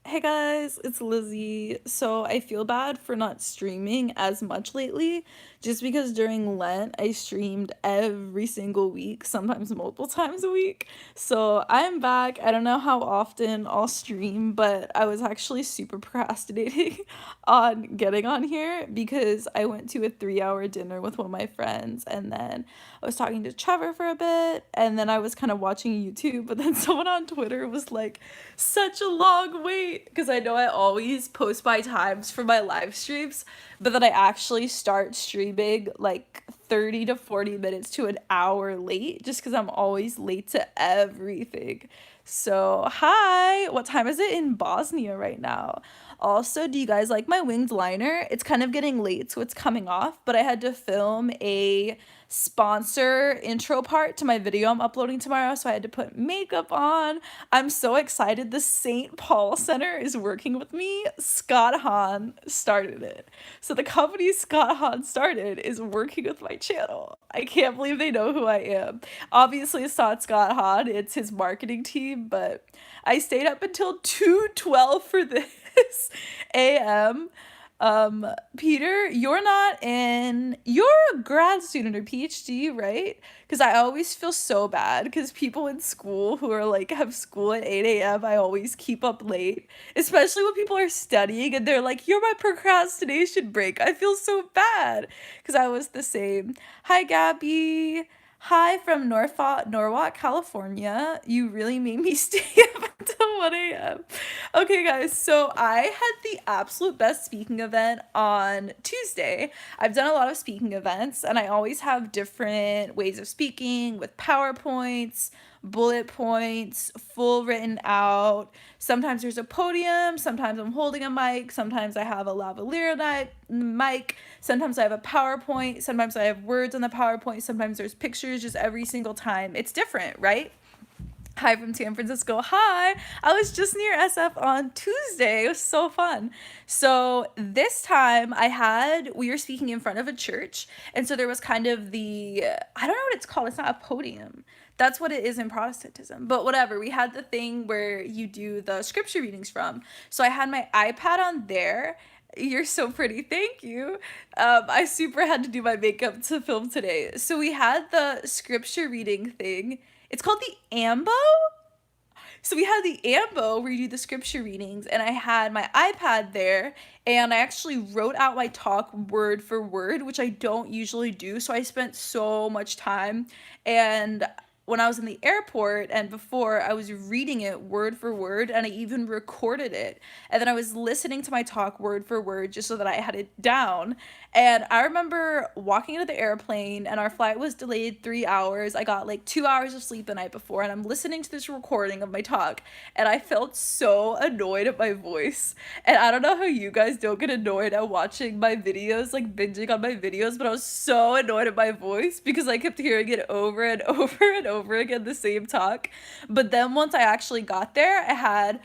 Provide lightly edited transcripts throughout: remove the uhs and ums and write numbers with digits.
Hey guys, it's Lizzie. So I feel bad for not streaming as much lately, just because during Lent I streamed every single week, sometimes multiple times a week. So I'm back. I don't know how often I'll stream, but I was actually super procrastinating on getting on here because I went to a 3-hour dinner with one of my friends, and then I was talking to Trevor for a bit, and then I was kind of watching YouTube, but then someone on Twitter was like, such a long wait, because I know I always post my times for my live streams, but then I actually start streaming like 30 to 40 minutes to an hour late just because I'm always late to everything. So, hi, what time is it in Bosnia right now? Also, do you guys like my winged liner? It's kind of getting late, so it's coming off, but I had to film a sponsor intro part to my video I'm uploading tomorrow, so I had to put makeup on. I'm so excited. The St. Paul Center is working with me. Scott Hahn started it. So the company Scott Hahn started is working with my channel. I can't believe they know who I am. Obviously, it's not Scott Hahn, it's his marketing team, but I stayed up until 2:12 for this a.m. Peter, you're a grad student or PhD, right? Because I always feel so bad because people in school who are like have school at 8 a.m., I always keep up late, especially when people are studying and they're like, you're my procrastination break. I feel so bad because I was the same. Hi, Gabby. Hi from Norwalk, California. You really made me stay up until 1 a.m. Okay, guys, so I had the absolute best speaking event on Tuesday. I've done a lot of speaking events, and I always have different ways of speaking with PowerPoints, bullet points, full written out. Sometimes there's a podium, sometimes I'm holding a mic, sometimes I have a lavalier mic, sometimes I have a PowerPoint, sometimes I have words on the PowerPoint, sometimes there's pictures, just every single time. It's different, right? Hi from San Francisco. Hi. I was just near SF on Tuesday. It was so fun. So this time we were speaking in front of a church. And so there was kind of I don't know what it's called. It's not a podium. That's what it is in Protestantism. But whatever. We had the thing where you do the scripture readings from. So I had my iPad on there. You're so pretty. Thank you. I super had to do my makeup to film today. So we had the scripture reading thing. It's called the AMBO. So we had the AMBO where you do the scripture readings, and I had my iPad there, and I actually wrote out my talk word for word, which I don't usually do. So I spent so much time, and when I was in the airport and before, I was reading it word for word, and I even recorded it. And then I was listening to my talk word for word just so that I had it down. And I remember walking into the airplane, and our flight was delayed 3 hours. I got like 2 hours of sleep the night before, and I'm listening to this recording of my talk, and I felt so annoyed at my voice. And I don't know how you guys don't get annoyed at watching my videos, like binging on my videos, but I was so annoyed at my voice because I kept hearing it over and over and over again, the same talk. But then once I actually got there, I had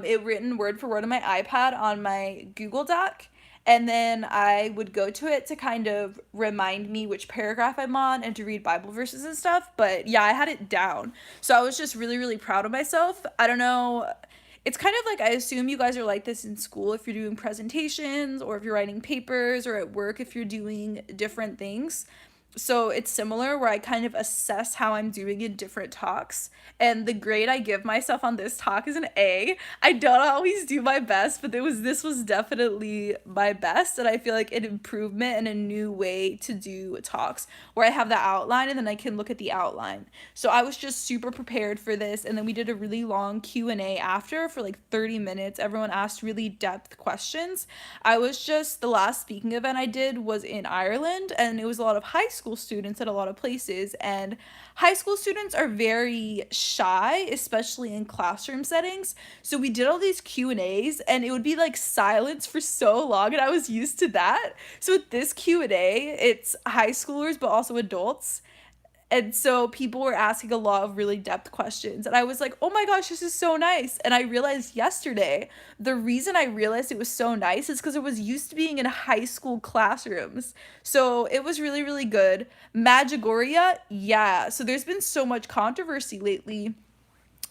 it written word for word on my iPad on my Google Doc, and then I would go to it to kind of remind me which paragraph I'm on and to read Bible verses and stuff. But yeah, I had it down. So I was just really, really proud of myself. I don't know. It's kind of like, I assume you guys are like this in school if you're doing presentations or if you're writing papers, or at work if you're doing different things. So it's similar where I kind of assess how I'm doing in different talks. And the grade I give myself on this talk is an A. I don't always do my best, but this was definitely my best. And I feel like an improvement and a new way to do talks where I have the outline and then I can look at the outline. So I was just super prepared for this. And then we did a really long Q&A after for like 30 minutes. Everyone asked really depth questions. The last speaking event I did was in Ireland, and it was a lot of high school students at a lot of places, and high school students are very shy, especially in classroom settings. So we did all these Q&As, and it would be like silence for so long, and I was used to that. So with this Q&A, it's high schoolers but also adults, and so people were asking a lot of really depth questions. And I was like, oh my gosh, this is so nice. And I realized yesterday, the reason I realized it was so nice is because it was used to being in high school classrooms. So it was really, really good. Medjugorje, yeah. So there's been so much controversy lately.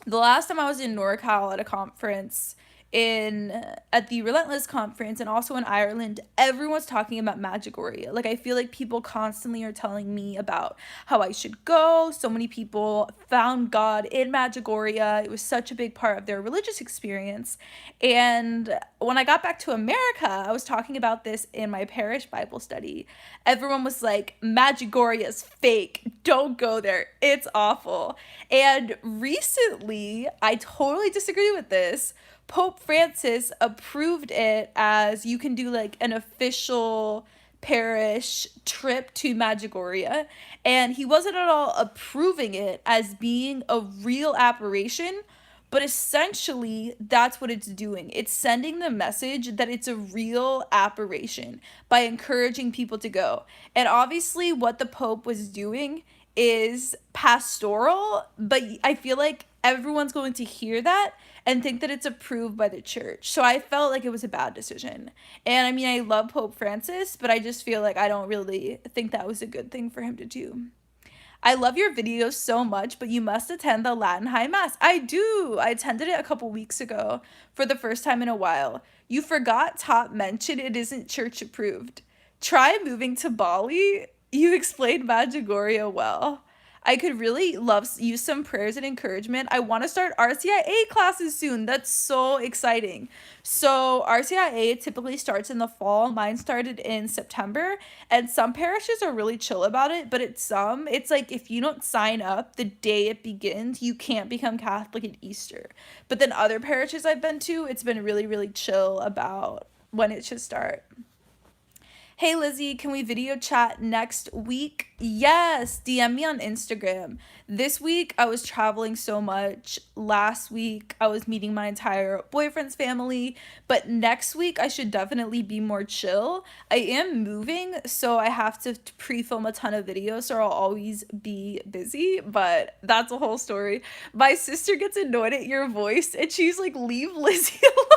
The last time I was in NorCal at a conference, in at the Relentless conference and also in Ireland, everyone's talking about Medjugorje. Like I feel like people constantly are telling me about how I should go. So many people found God in Medjugorje. It was such a big part of their religious experience. And when I got back to America, I was talking about this in my parish Bible study. Everyone was like, Medjugorje is fake. Don't go there. It's awful. And recently, I totally disagree with this. Pope Francis approved it as you can do like an official parish trip to Medjugorje, and he wasn't at all approving it as being a real apparition, but essentially that's what it's doing. It's sending the message that it's a real apparition by encouraging people to go. And obviously what the Pope was doing is pastoral, but I feel like everyone's going to hear that and think that it's approved by the church. So I felt like it was a bad decision. And I mean, I love Pope Francis, but I just feel like I don't really think that was a good thing for him to do. I love your videos so much, but you must attend the Latin High Mass. I do. I attended it a couple weeks ago for the first time in a while. You forgot top mention it isn't church approved. Try moving to Bali. You explained Medjugorje well. I could really use some prayers and encouragement. I want to start RCIA classes soon. That's so exciting. So RCIA typically starts in the fall. Mine started in September, and some parishes are really chill about it, but it's like if you don't sign up the day it begins, you can't become Catholic at Easter. But then other parishes I've been to, it's been really, really chill about when it should start. Hey Lizzie, can we video chat next week? Yes, DM me on Instagram. This week I was traveling so much. Last week I was meeting my entire boyfriend's family, but next week I should definitely be more chill. I am moving, so I have to pre-film a ton of videos, so I'll always be busy, but that's a whole story. My sister gets annoyed at your voice and she's like, leave Lizzie alone.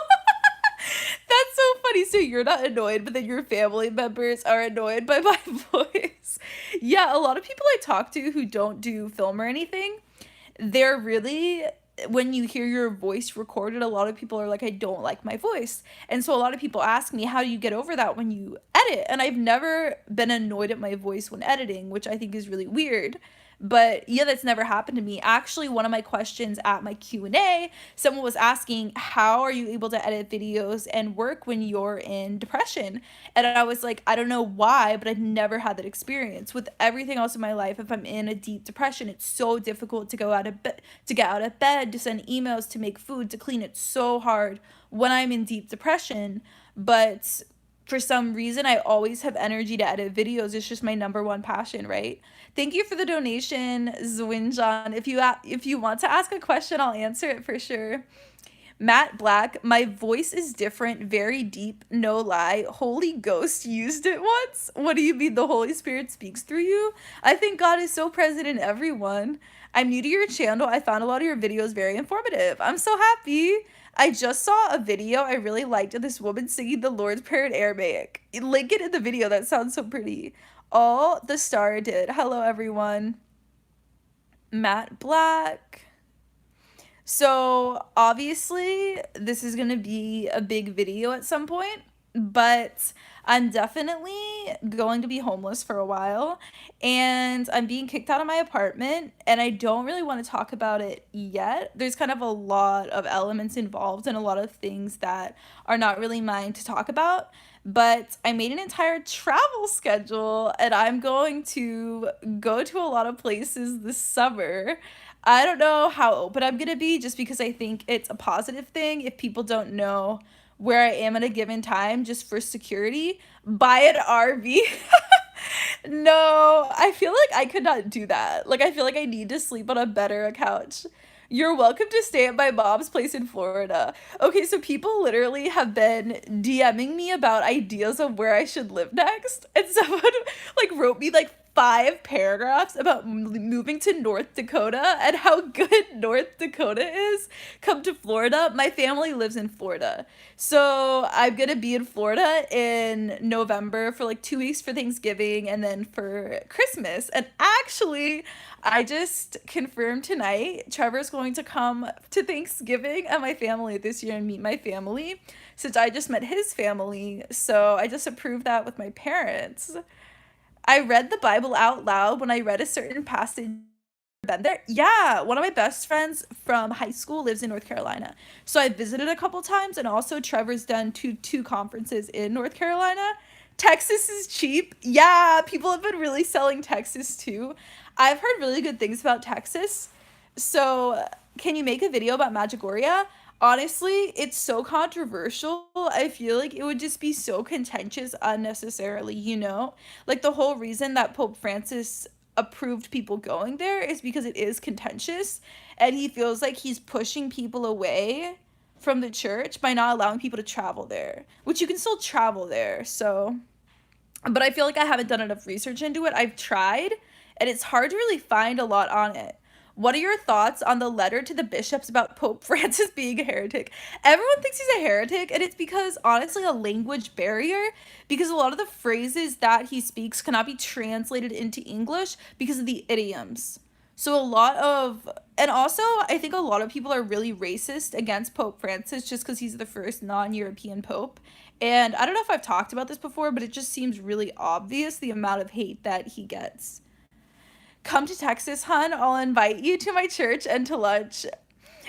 That's so funny. So you're not annoyed, but then your family members are annoyed by my voice. Yeah, a lot of people I talk to who don't do film or anything, they're really, when you hear your voice recorded, a lot of people are like, I don't like my voice. And so a lot of people ask me, how do you get over that when you edit? And I've never been annoyed at my voice when editing, which I think is really weird. But yeah, that's never happened to me. Actually, one of my questions at my Q&A, someone was asking, how are you able to edit videos and work when you're in depression? And I was like, I don't know why, but I've never had that experience. With everything else in my life, if I'm in a deep depression, it's so difficult to get out of bed, to send emails, to make food, to clean. It's so hard when I'm in deep depression. But for some reason, I always have energy to edit videos. It's just my number one passion, right? Thank you for the donation, Zwinjan. If you want to ask a question, I'll answer it for sure. Matt Black, my voice is different, very deep, no lie. Holy Ghost used it once? What do you mean the Holy Spirit speaks through you? I think God is so present in everyone. I'm new to your channel. I found a lot of your videos very informative. I'm so happy. I just saw a video I really liked of this woman singing the Lord's Prayer in Aramaic. Link it in the video. That sounds so pretty. All the star did. Hello, everyone. Matt Black. So obviously this is going to be a big video at some point, but I'm definitely going to be homeless for a while, and I'm being kicked out of my apartment, and I don't really want to talk about it yet. There's kind of a lot of elements involved and a lot of things that are not really mine to talk about, but I made an entire travel schedule, and I'm going to go to a lot of places this summer. I don't know how open I'm gonna be, just because I think it's a positive thing if people don't know where I am at a given time, just for security. Buy an RV. No, I feel like I could not do that. Like, I feel like I need to sleep on a bed or a couch. You're welcome to stay at my mom's place in Florida. Okay, so people literally have been DMing me about ideas of where I should live next. And someone like wrote me like 5 paragraphs about moving to North Dakota and how good North Dakota is. Come to Florida. My family lives in Florida. So I'm gonna be in Florida in November for like 2 weeks for Thanksgiving and then for Christmas. And actually, I just confirmed tonight Trevor's going to come to Thanksgiving at my family this year and meet my family since I just met his family. So I just approved that with my parents. I read the Bible out loud when I read a certain passage. Been there? Yeah, one of my best friends from high school lives in North Carolina. So I visited a couple times, and also Trevor's done two conferences in North Carolina. Texas is cheap. Yeah, people have been really selling Texas too. I've heard really good things about Texas. So, can you make a video about Medjugorje? Honestly, it's so controversial. I feel like it would just be so contentious unnecessarily, you know? Like the whole reason that Pope Francis approved people going there is because it is contentious and he feels like he's pushing people away from the church by not allowing people to travel there, which you can still travel there. So, but I feel like I haven't done enough research into it. I've tried, and it's hard to really find a lot on it. What are your thoughts on the letter to the bishops about Pope Francis being a heretic? Everyone thinks he's a heretic, and it's because, honestly, a language barrier, because a lot of the phrases that he speaks cannot be translated into English because of the idioms. So a lot of, and also, I think a lot of people are really racist against Pope Francis just because he's the first non-European pope. And I don't know if I've talked about this before, but it just seems really obvious the amount of hate that he gets. Come to Texas, hun. I'll invite you to my church and to lunch.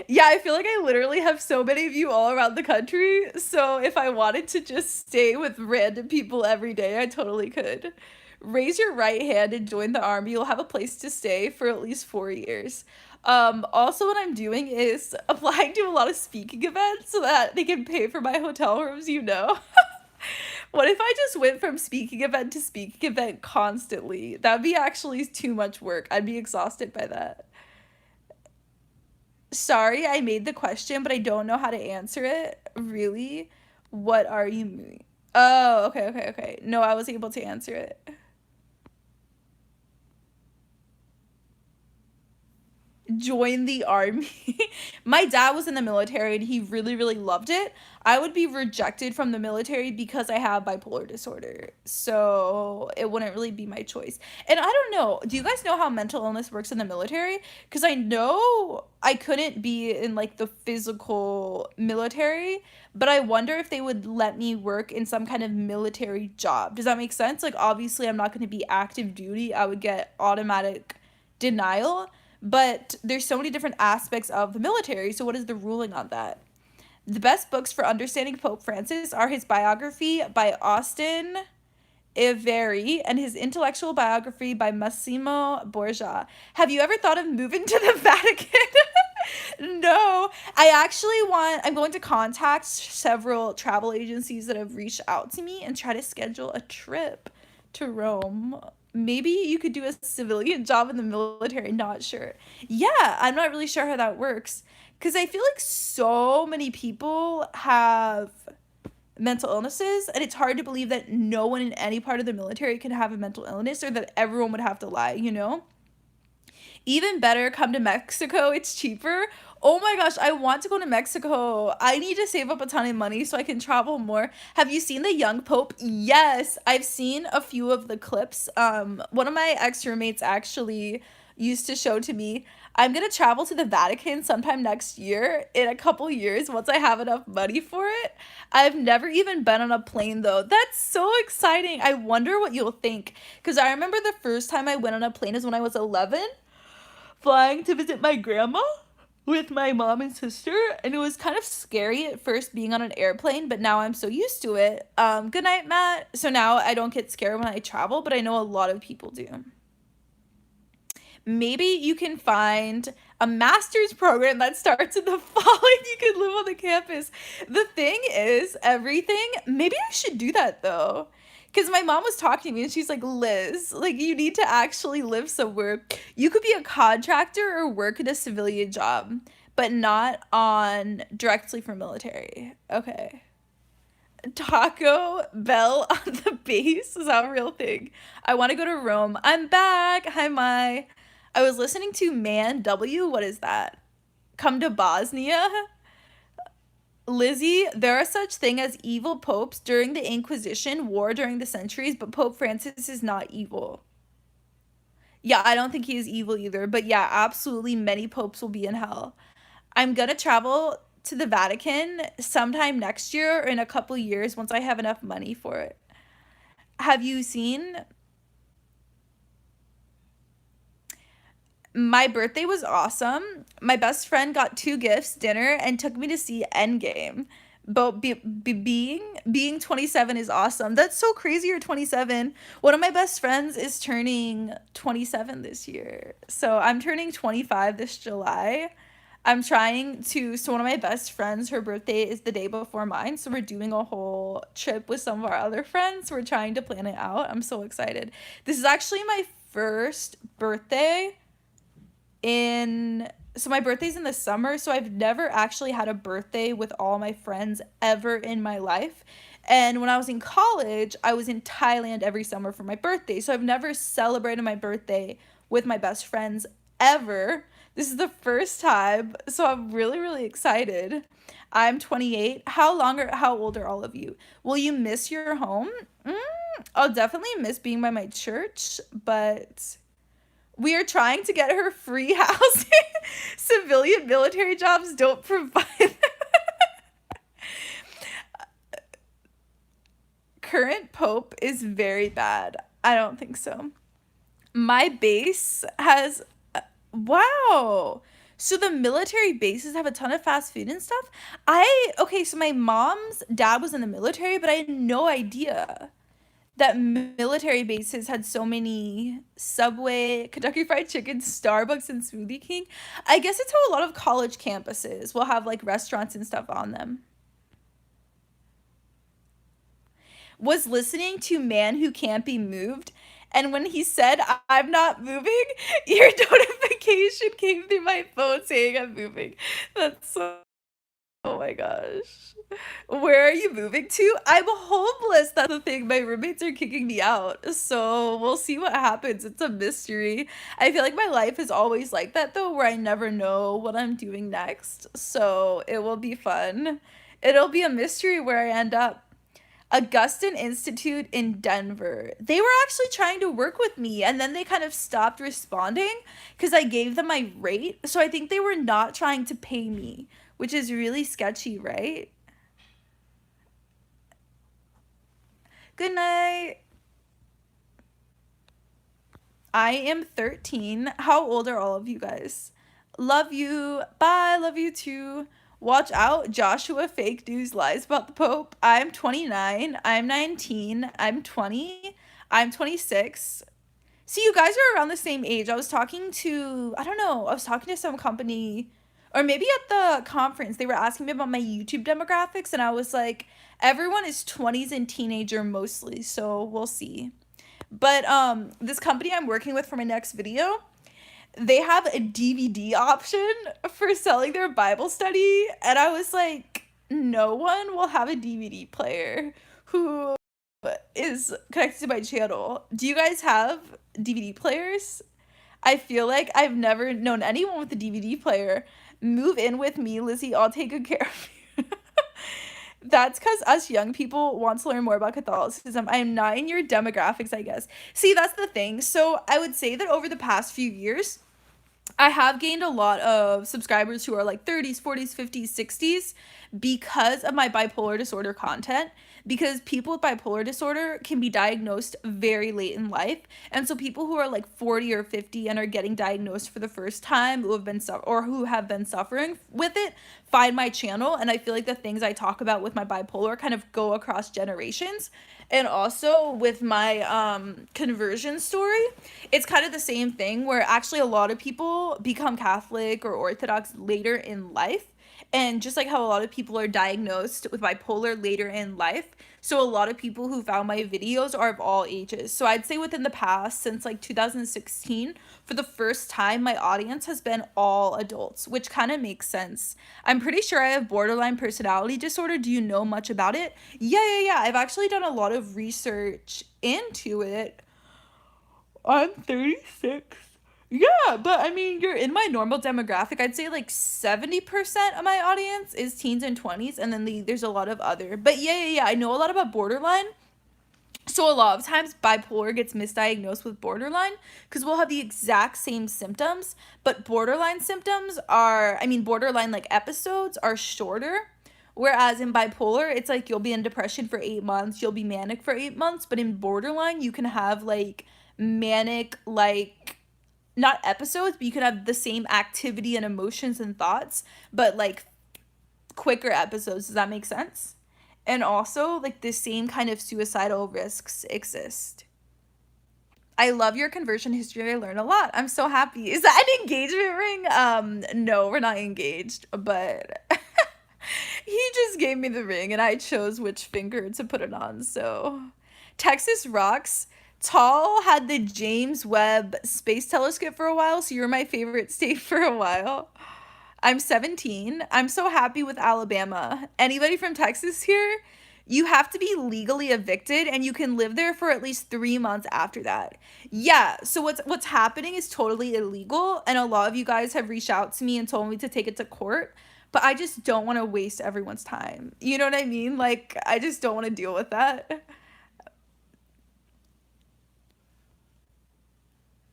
Yeah, I feel like I literally have so many of you all around the country. So if I wanted to just stay with random people every day, I totally could. Raise your right hand and join the army. You'll have a place to stay for at least 4 years. Also, what I'm doing is applying to a lot of speaking events so that they can pay for my hotel rooms, you know? What if I just went from speaking event to speaking event constantly? That'd be actually too much work. I'd be exhausted by that. Sorry, I made the question, but I don't know how to answer it. Really? What are you moving? Oh, okay, okay, okay. No, I was able to answer it. Join the army. My dad was in the military and he really, really loved it. I would be rejected from the military because I have bipolar disorder. So it wouldn't really be my choice. And I don't know, do you guys know how mental illness works in the military? Because I know I couldn't be in like the physical military, but I wonder if they would let me work in some kind of military job. Does that make sense? Like, obviously, I'm not going to be active duty, I would get automatic denial. But there's so many different aspects of the military. So what is the ruling on that? The best books for understanding Pope Francis are his biography by Austin Iveri and his intellectual biography by Massimo Borgia. Have you ever thought of moving to the Vatican? No, I'm going to contact several travel agencies that have reached out to me and try to schedule a trip to Rome. Maybe you could do a civilian job in the military, not sure. Yeah, I'm not really sure how that works. Because I feel like so many people have mental illnesses, and it's hard to believe that no one in any part of the military can have a mental illness or that everyone would have to lie, you know? Even better, come to Mexico. It's cheaper. Oh my gosh, I want to go to Mexico. I need to save up a ton of money so I can travel more. Have you seen the young pope? Yes, I've seen a few of the clips. One of my ex-roommates actually used to show to me. I'm gonna travel to the Vatican sometime next year, in a couple years, once I have enough money for it. I've never even been on a plane though. That's so exciting. I wonder what you'll think. Because I remember the first time I went on a plane is when I was 11, flying to visit my grandma with my mom and sister, and it was kind of scary at first being on an airplane, but now I'm so used to it. Good night, Matt. So now I don't get scared when I travel, but I know a lot of people do. Maybe you can find a master's program that starts in the fall and you can live on the campus. The thing is, everything, maybe I should do that though. Because my mom was talking to me and she's like, Liz, like you need to actually live somewhere. You could be a contractor or work at a civilian job, but not on directly for military. Okay. Taco Bell on the base? Is that a real thing? I want to go to Rome. I'm back. Hi, Mai. I was listening to Man W. What is that? Come to Bosnia? Lizzie, there are such thing as evil popes during the Inquisition, war during the centuries, but Pope Francis is not evil. Yeah, I don't think he is evil either, but yeah, absolutely many popes will be in hell. I'm gonna travel to the Vatican sometime next year or in a couple years once I have enough money for it. Have you seen My birthday was awesome. My best friend got two gifts, dinner, and took me to see Endgame. But being 27 is awesome. That's so crazy. You're 27. One of my best friends is turning 27 this year. So I'm turning 25 this July. I'm trying to, so one of my best friends, her birthday is the day before mine. So we're doing a whole trip with some of our other friends. We're trying to plan it out. I'm so excited. This is actually my first birthday in so my birthday's in the summer, so I've never actually had a birthday with all my friends ever in my life. And when I was in college, I was in Thailand every summer for my birthday. So I've never celebrated my birthday with my best friends ever. This is the first time, so I'm really, really excited. I'm 28. How old are all of you? Will you miss your home? Mm, I'll definitely miss being by my church, but we are trying to get her free housing. Civilian military jobs don't provide. Current pope is very bad. I don't think so. My base has. Wow. So the military bases have a ton of fast food and stuff. Okay, so my mom's dad was in the military, but I had no idea that military bases had so many Subway, Kentucky Fried Chicken, Starbucks, and Smoothie King. I guess it's how a lot of college campuses will have like restaurants and stuff on them. Was listening to Man Who Can't Be Moved, and when he said, I'm not moving, your notification came through my phone saying I'm moving. That's so. Oh my gosh. Where are you moving to? I'm homeless. That's the thing. My roommates are kicking me out. So we'll see what happens. It's a mystery. I feel like my life is always like that though, where I never know what I'm doing next. So it will be fun. It'll be a mystery where I end up. Augustine Institute in Denver. They were actually trying to work with me and then they kind of stopped responding because I gave them my rate. So I think they were not trying to pay me, which is really sketchy, right? Good night. I am 13. How old are all of you guys? Love you. Bye. Love you too. Watch out. Joshua fake news lies about the Pope. I'm 29. I'm 19. I'm 20. I'm 26. See, you guys are around the same age. I don't know, I was talking to some company, or maybe at the conference, they were asking me about my YouTube demographics, and I was like, everyone is 20s and teenager mostly, so we'll see. But this company I'm working with for my next video, they have a DVD option for selling their Bible study, and I was like, no one will have a DVD player who is connected to my channel. Do you guys have DVD players? I feel like I've never known anyone with a DVD player. Move in with me, Lizzie. I'll take good care of you. That's because us young people want to learn more about Catholicism. I am not in your demographics, I guess. See, that's the thing. So I would say that over the past few years, I have gained a lot of subscribers who are like 30s, 40s, 50s, 60s because of my bipolar disorder content. Because people with bipolar disorder can be diagnosed very late in life. And so people who are like 40 or 50 and are getting diagnosed for the first time who have been suffering with it find my channel, and I feel like the things I talk about with my bipolar kind of go across generations. And also with my conversion story, it's kind of the same thing where actually a lot of people become Catholic or Orthodox later in life. And just like how a lot of people are diagnosed with bipolar later in life, so a lot of people who found my videos are of all ages. So I'd say within the past, since like 2016, for the first time, my audience has been all adults, which kind of makes sense. I'm pretty sure I have borderline personality disorder. Do you know much about it? Yeah. I've actually done a lot of research into it. I'm 36. Yeah, but I mean, you're in my normal demographic. I'd say like 70% of my audience is teens and 20s, and then there's a lot of other. But yeah. I know a lot about borderline. So a lot of times bipolar gets misdiagnosed with borderline because we'll have the exact same symptoms, but borderline symptoms are, I mean, borderline like episodes are shorter. Whereas in bipolar, it's like you'll be in depression for 8 months, you'll be manic for 8 months, but in borderline, you can have like manic, like not episodes, but you could have the same activity and emotions and thoughts, but like quicker episodes. Does that make sense? And also, like, the same kind of suicidal risks exist. I love your conversion history. I learned a lot. I'm so happy. Is that an engagement ring? No, we're not engaged, but he just gave me the ring and I chose which finger to put it on. So, Texas rocks. Tall had the James Webb Space Telescope for a while, so you're my favorite state for a while. I'm 17. I'm so happy with Alabama. Anybody from Texas here? You have to be legally evicted and you can live there for at least 3 months after that. Yeah, so what's happening is totally illegal, and a lot of you guys have reached out to me and told me to take it to court, but I just don't want to waste everyone's time. You know what I mean? Like, I just don't want to deal with that.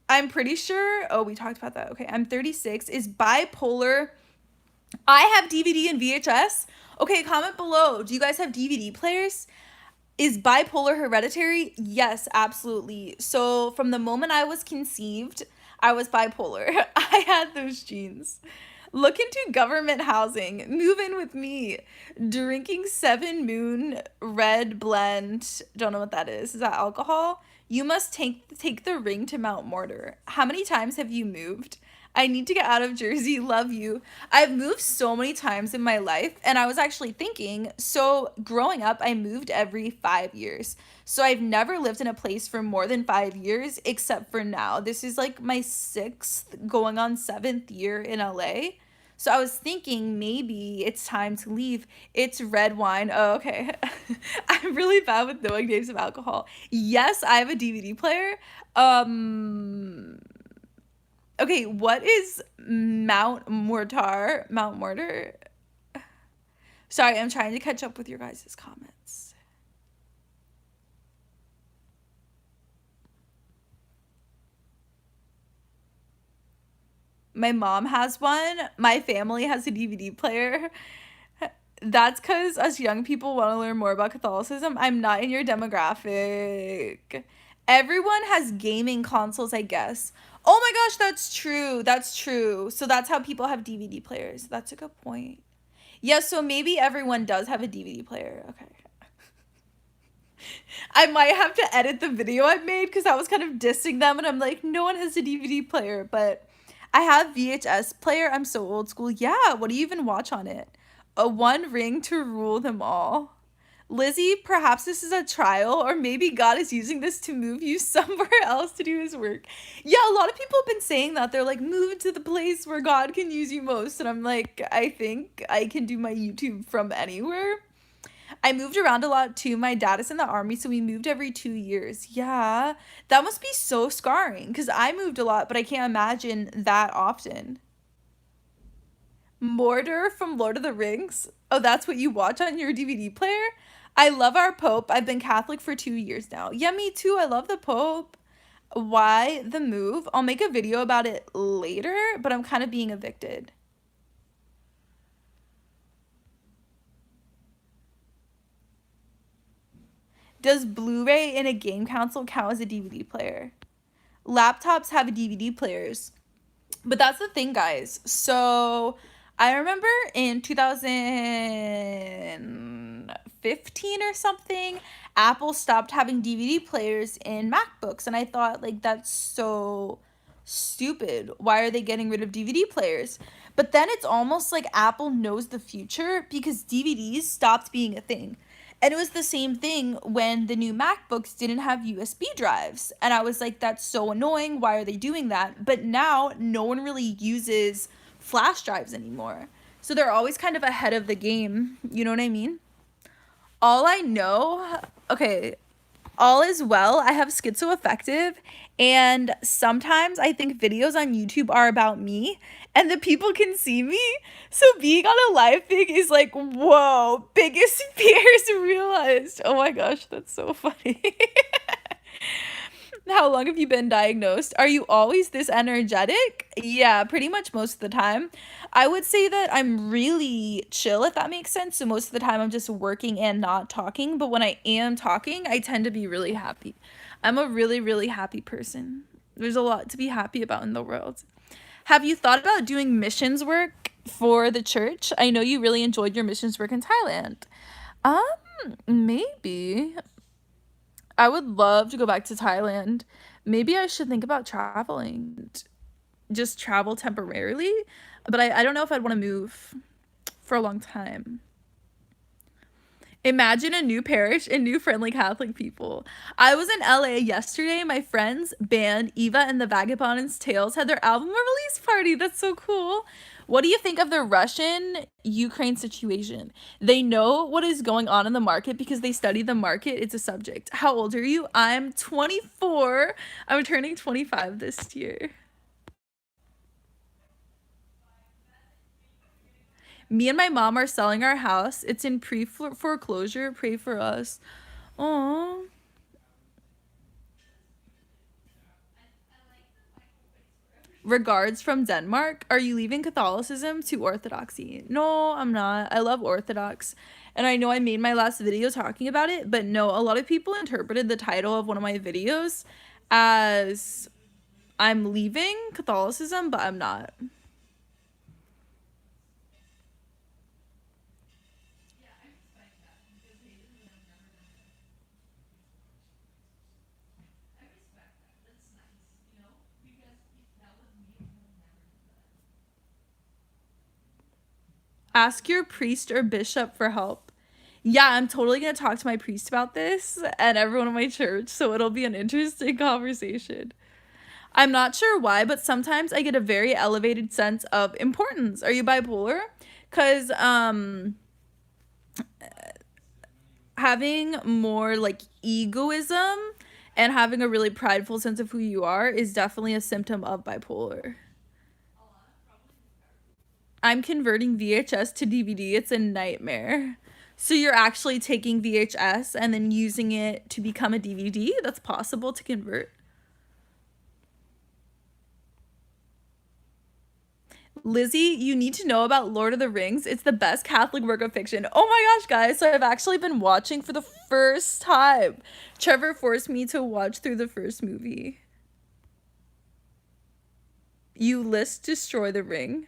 I'm pretty sure, oh, we talked about that. Okay, I'm 36. Is bipolar, I have DVD and VHS. Okay, comment below. Do you guys have DVD players? Is bipolar hereditary? Yes, absolutely. So from the moment I was conceived, I was bipolar. I had those genes. Look into government housing. Move in with me. Drinking 7 Moon Red Blend. Don't know what that is. Is that alcohol? You must take the ring to Mount Mortar. How many times have you moved? I need to get out of Jersey. Love you. I've moved so many times in my life, and I was actually thinking, so growing up, I moved every 5 years. So I've never lived in a place for more than 5 years, except for now. This is like my sixth, going on seventh year in LA. So I was thinking maybe it's time to leave. It's red wine. Oh, okay. I'm really bad with knowing names of alcohol. Yes, I have a DVD player. Um, Okay, what is Mount Mortar? Mount Mortar? Sorry, I'm trying to catch up with your guys' comments. My mom has one. My family has a DVD player. That's because us young people want to learn more about Catholicism. I'm not in your demographic. Everyone has gaming consoles, I guess. Oh my gosh, that's true. That's true. So that's how people have DVD players. That's a good point. Yeah, so maybe everyone does have a DVD player. Okay. I might have to edit the video I made because I was kind of dissing them and I'm like, no one has a DVD player, but I have VHS player. I'm so old school. Yeah, what do you even watch on it? A one ring to rule them all. Lizzie, perhaps this is a trial, or maybe God is using this to move you somewhere else to do his work. Yeah, a lot of people have been saying that. They're like, move to the place where God can use you most. And I'm like, I think I can do my YouTube from anywhere. I moved around a lot too. My dad is in the army, so we moved every 2 years. Yeah, that must be so scarring because I moved a lot, but I can't imagine that often. Mordor from Lord of the Rings. Oh, that's what you watch on your DVD player? I love our Pope. I've been Catholic for 2 years now. Yeah, me too. I love the Pope. Why the move? I'll make a video about it later, but I'm kind of being evicted. Does Blu-ray in a game console count as a DVD player? Laptops have DVD players. But that's the thing, guys. So I remember in 2015 or something, Apple stopped having DVD players in MacBooks. And I thought, like, that's so stupid. Why are they getting rid of DVD players? But then it's almost like Apple knows the future because DVDs stopped being a thing. And it was the same thing when the new MacBooks didn't have USB drives. And I was like, that's so annoying. Why are they doing that? But now no one really uses flash drives anymore. So they're always kind of ahead of the game. You know what I mean? All I know, okay, all is well. I have schizoaffective, and sometimes I think videos on YouTube are about me and the people can see me. So being on a live thing is like, whoa, biggest fears realized. Oh my gosh, that's so funny. How long have you been diagnosed? Are you always this energetic? Yeah, pretty much most of the time. I would say that I'm really chill, if that makes sense. So most of the time I'm just working and not talking. But when I am talking, I tend to be really happy. I'm a really, really happy person. There's a lot to be happy about in the world. Have you thought about doing missions work for the church? I know you really enjoyed your missions work in Thailand. Um, maybe. I would love to go back to Thailand. Maybe I should think about traveling. Just travel temporarily. But I don't know if I'd want to move for a long time. Imagine a new parish and new friendly Catholic people. I was in LA yesterday. My friends band Eva and the Vagabond's Tales had their album release party. That's so cool. What do you think of the Russian Ukraine situation? They know what is going on in the market because they study the market. It's a subject. How old are you? I'm 24. I'm turning 25 this year. Me and my mom are selling our house. It's in pre foreclosure. Pray for us. Oh. Regards from Denmark. Are you leaving Catholicism to Orthodoxy? No, I'm not. I love Orthodox. And I know I made my last video talking about it, but no, a lot of people interpreted the title of one of my videos as I'm leaving Catholicism, but I'm not. Ask your priest or bishop for help. Yeah, I'm totally gonna talk to my priest about this and everyone in my church, so it'll be an interesting conversation. I'm not sure why, but sometimes I get a very elevated sense of importance. Are you bipolar? Because having more like egoism and having a really prideful sense of who you are is definitely a symptom of bipolar. I'm converting VHS to DVD. It's a nightmare. So you're actually taking VHS and then using it to become a DVD? That's possible to convert. Lizzie, you need to know about Lord of the Rings. It's the best Catholic work of fiction. Oh my gosh, guys. So I've actually been watching for the first time. Trevor forced me to watch through the first movie. You list Destroy the Ring.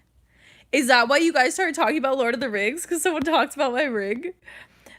Is that why you guys started talking about Lord of the Rings? Because someone talked about my ring?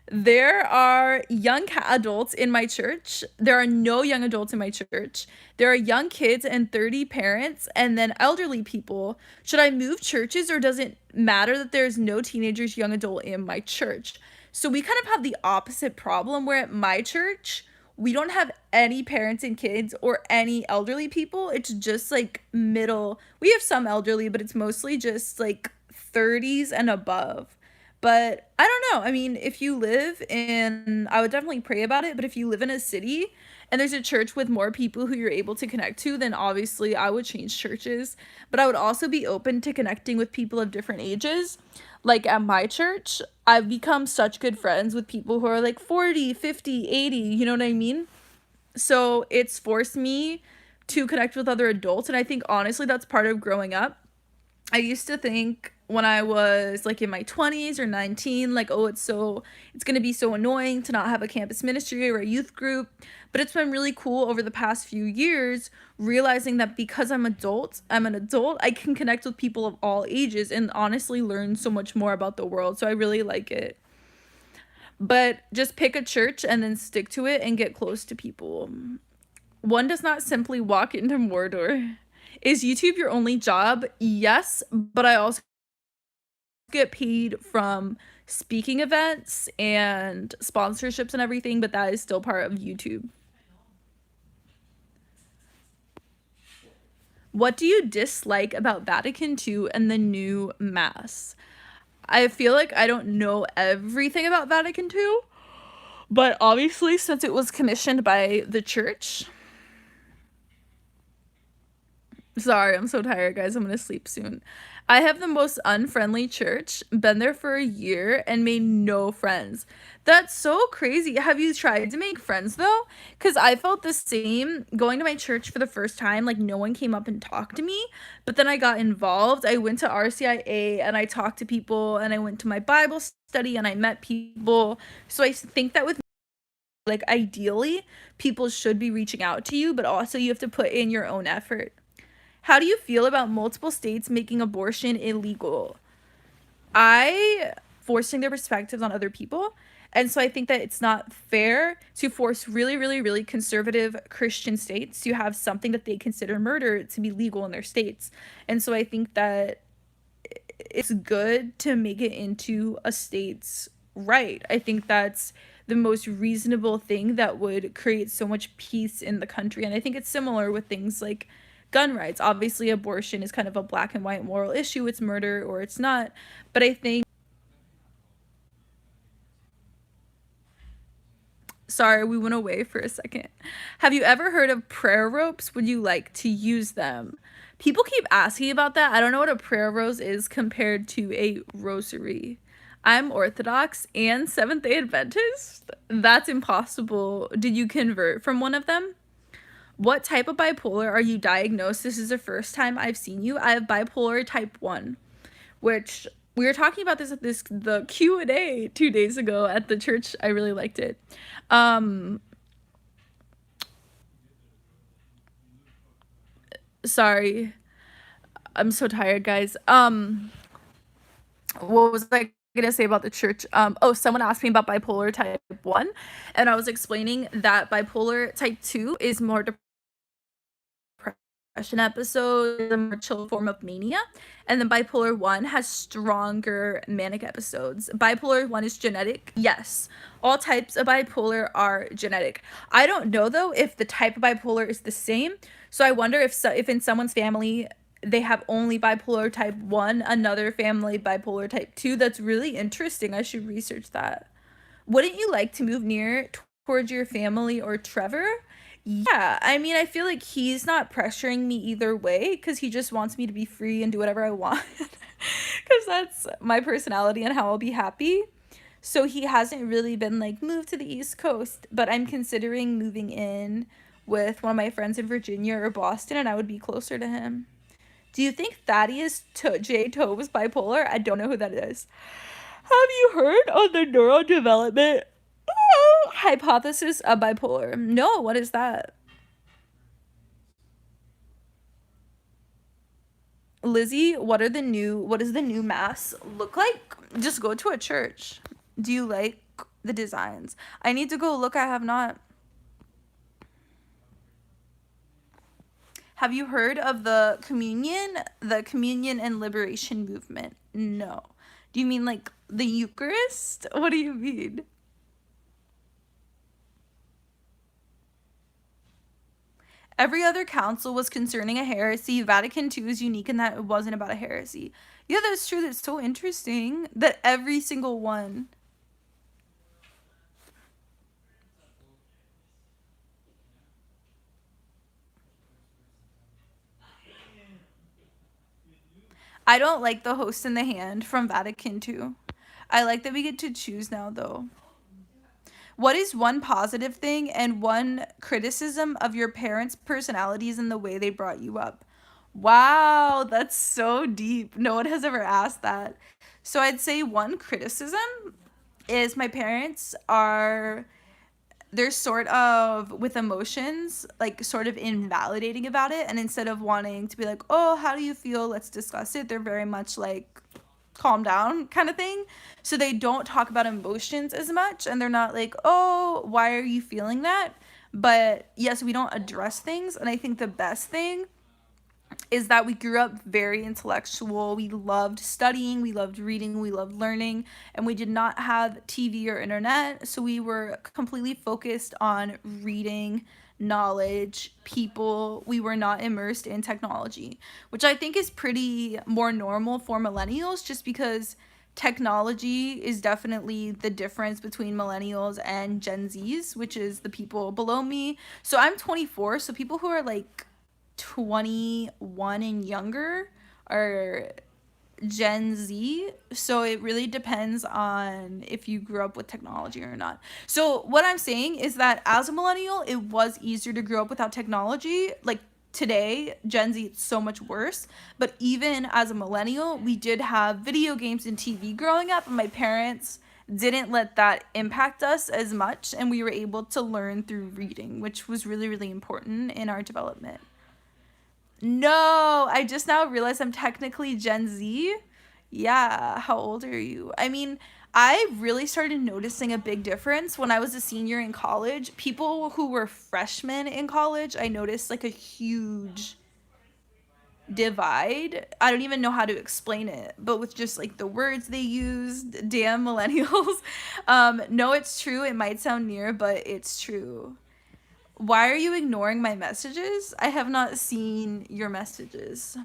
There are young adults in my church. There are no young adults in my church. There are young kids and 30 parents and then elderly people. Should I move churches or does it matter that there's no teenagers, young adult in my church? So we kind of have the opposite problem where at my church, we don't have any parents and kids or any elderly people. It's just like middle. We have some elderly, but it's mostly just like 30s and above. But I don't know. I mean, if you live in, I would definitely pray about it. But if you live in a city and there's a church with more people who you're able to connect to, then obviously I would change churches. But I would also be open to connecting with people of different ages. Like at my church, I've become such good friends with people who are like 40, 50, 80. You know what I mean? So it's forced me to connect with other adults. And I think honestly, that's part of growing up. I used to think when I was like in my 20s or 19, like, oh, it's going to be so annoying to not have a campus ministry or a youth group. But it's been really cool over the past few years, realizing that because I'm an adult, I can connect with people of all ages and honestly learn so much more about the world. So I really like it. But just pick a church and then stick to it and get close to people. One does not simply walk into Mordor. Is YouTube your only job? Yes, but I also get paid from speaking events and sponsorships and everything, but that is still part of YouTube. What do you dislike about Vatican II and the new Mass? I feel like I don't know everything about Vatican II, but obviously, since it was commissioned by the church. Sorry, I'm so tired, guys. I'm gonna sleep soon. I have the most unfriendly church, been there for a year, and made no friends. That's so crazy. Have you tried to make friends though? Because I felt the same going to my church for the first time. Like, no one came up and talked to me, but then I got involved. I went to RCIA and I talked to people, and I went to my Bible study and I met people. So I think that with like, ideally, people should be reaching out to you, but also you have to put in your own effort. How do you feel about multiple states making abortion illegal? I forcing their perspectives on other people. And so I think that it's not fair to force really, really, really conservative Christian states to have something that they consider murder to be legal in their states. And so I think that it's good to make it into a state's right. I think that's the most reasonable thing that would create so much peace in the country. And I think it's similar with things like gun rights. Obviously, abortion is kind of a black and white moral issue. It's murder or it's not. But I think, sorry, we went away for a second. Have you ever heard of prayer ropes? Would you like to use them? People keep asking about that. I don't know what a prayer rose is compared to a rosary. I'm Orthodox and Seventh-day Adventist. That's impossible. Did you convert from one of them? What type of bipolar are you diagnosed? This is the first time I've seen you. I have bipolar type 1, which we were talking about this at the Q&A 2 days ago at the church. I really liked it. Sorry. I'm so tired, guys. What was I gonna say about the church? Oh, someone asked me about bipolar type 1, and I was explaining that bipolar type 2 is more depression episode, a more chill form of mania, and then bipolar 1 has stronger manic episodes. Bipolar 1 is genetic. Yes, all types of bipolar are genetic. I don't know though if the type of bipolar is the same, so I wonder if in someone's family they have only bipolar type 1, another family bipolar type 2. That's really interesting. I should research that. Wouldn't you like to move near towards your family or Trevor? Yeah, I mean, I feel like he's not pressuring me either way because he just wants me to be free and do whatever I want. Because that's my personality and how I'll be happy. So he hasn't really been like, move to the East Coast, but I'm considering moving in with one of my friends in Virginia or Boston, and I would be closer to him. Do you think Thaddeus J. Toe was bipolar? I don't know who that is. Have you heard of the neurodevelopment hypothesis of bipolar? No, what is that? Lizzie, what does the new mass look like? Just go to a church. Do you like the designs? I need to go look. I have not. Have you heard of the communion and liberation movement? No. Do you mean like the Eucharist? What do you mean? Every other council was concerning a heresy. Vatican II is unique in that it wasn't about a heresy. Yeah, that's true. That's so interesting that every single one. I don't like the host in the hand from Vatican II. I like that we get to choose now, though. What is one positive thing and one criticism of your parents' personalities and the way they brought you up? Wow, that's so deep. No one has ever asked that. So I'd say one criticism is my parents are they're sort of with emotions, like sort of invalidating about it, and instead of wanting to be like, "Oh, how do you feel? Let's discuss it." They're very much like calm down kind of thing. So they don't talk about emotions as much, and they're not like, "Oh, why are you feeling that?" But yes, we don't address things, and I think the best thing is that we grew up very intellectual. We loved studying, we loved reading, we loved learning, and we did not have TV or internet. So we were completely focused on reading, knowledge, people. We were not immersed in technology, which I think is pretty more normal for millennials just because technology is definitely the difference between millennials and Gen Zs, which is the people below me. So I'm 24, so people who are like 21 and younger are Gen Z. So it really depends on if you grew up with technology or not. So what I'm saying is that as a millennial, it was easier to grow up without technology. Like today, Gen Z, it's so much worse. But even as a millennial, we did have video games and TV growing up, and my parents didn't let that impact us as much, and we were able to learn through reading, which was really, really important in our development. No, I just now realized I'm technically Gen Z. Yeah, how old are you? I mean, I really started noticing a big difference when I was a senior in college. People who were freshmen in college, I noticed like a huge divide. I don't even know how to explain it, but with just like the words they used, damn millennials. No, it's true. It might sound near, but it's true. Why are you ignoring my messages? I have not seen your messages.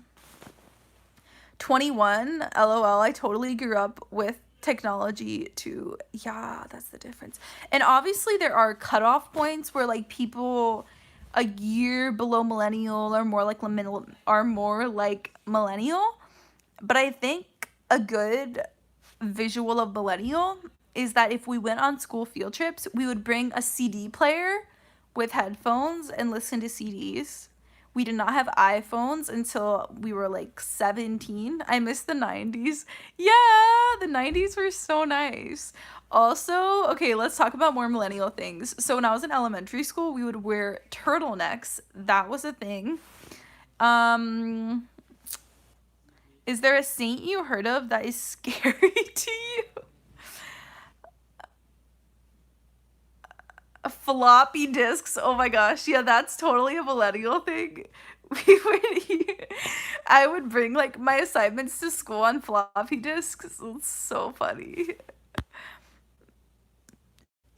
21, lol. I totally grew up with technology too. Yeah, that's the difference. And obviously, there are cutoff points where like people a year below millennial are more like millennial. But I think a good visual of millennial is that if we went on school field trips, we would bring a CD player with headphones and listen to CDs. We did not have iPhones until we were like 17. I miss the 90s. Yeah, the 90s were so nice. Also, okay, let's talk about more millennial things. So when I was in elementary school, we would wear turtlenecks. That was a thing. Um, is there a saint you heard of that is scary to you? Floppy disks. Oh my gosh. Yeah, that's totally a millennial thing. We would, I would bring like my assignments to school on floppy disks. It's so funny.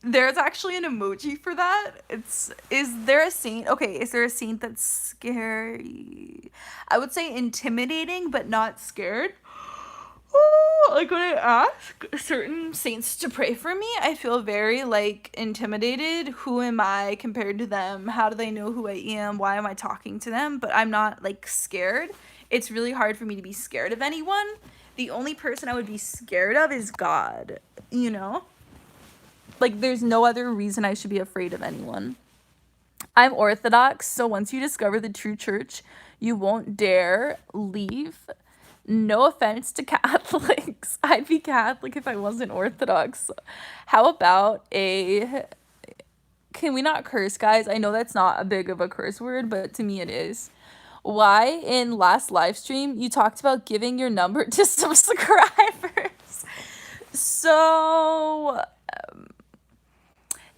There's actually an emoji for that. Is there a saint? Okay, is there a saint that's scary? I would say intimidating, but not scared. Like when I ask certain saints to pray for me, I feel very like intimidated. Who am I compared to them? How do they know who I am? Why am I talking to them? But I'm not like scared. It's really hard for me to be scared of anyone. The only person I would be scared of is God, you know? Like there's no other reason I should be afraid of anyone. I'm Orthodox, so once you discover the true church, you won't dare leave. No offense to Catholics. I'd be Catholic if I wasn't Orthodox. How about a. Can we not curse, guys? I know that's not a big of a curse word, but to me it is. Why in last live stream you talked about giving your number to subscribers? So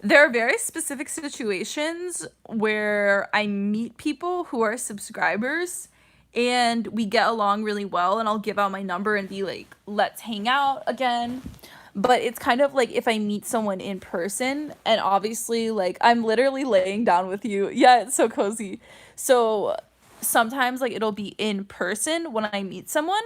there are very specific situations where I meet people who are subscribers and we get along really well, and I'll give out my number and be like, let's hang out again. But it's kind of like if I meet someone in person, and obviously like I'm literally laying down with you. Yeah, it's so cozy. So sometimes like it'll be in person when I meet someone,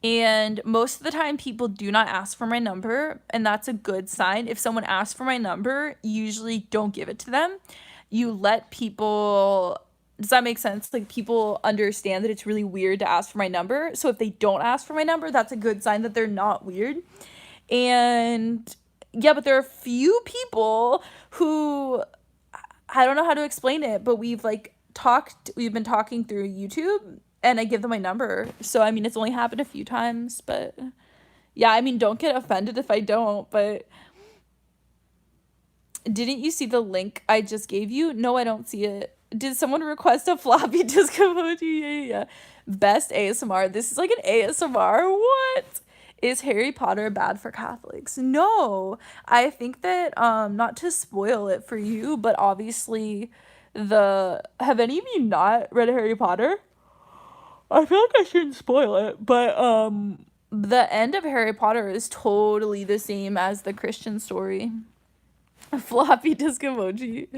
and most of the time, people do not ask for my number, and that's a good sign. If someone asks for my number, you usually don't give it to them. You let people. Does that make sense? Like, people understand that it's really weird to ask for my number. So if they don't ask for my number, that's a good sign that they're not weird. And yeah, but there are few people who I don't know how to explain it, but we've been talking through YouTube and I give them my number. So I mean, it's only happened a few times, but yeah, I mean, don't get offended if I don't, but didn't you see the link I just gave you? No, I don't see it. Did someone request a floppy disk emoji? Yeah. Best ASMR. This is like an ASMR. What? Is Harry Potter bad for Catholics? No. I think that not to spoil it for you, but obviously have any of you not read Harry Potter? I feel like I shouldn't spoil it, but the end of Harry Potter is totally the same as the Christian story. Floppy disk emoji.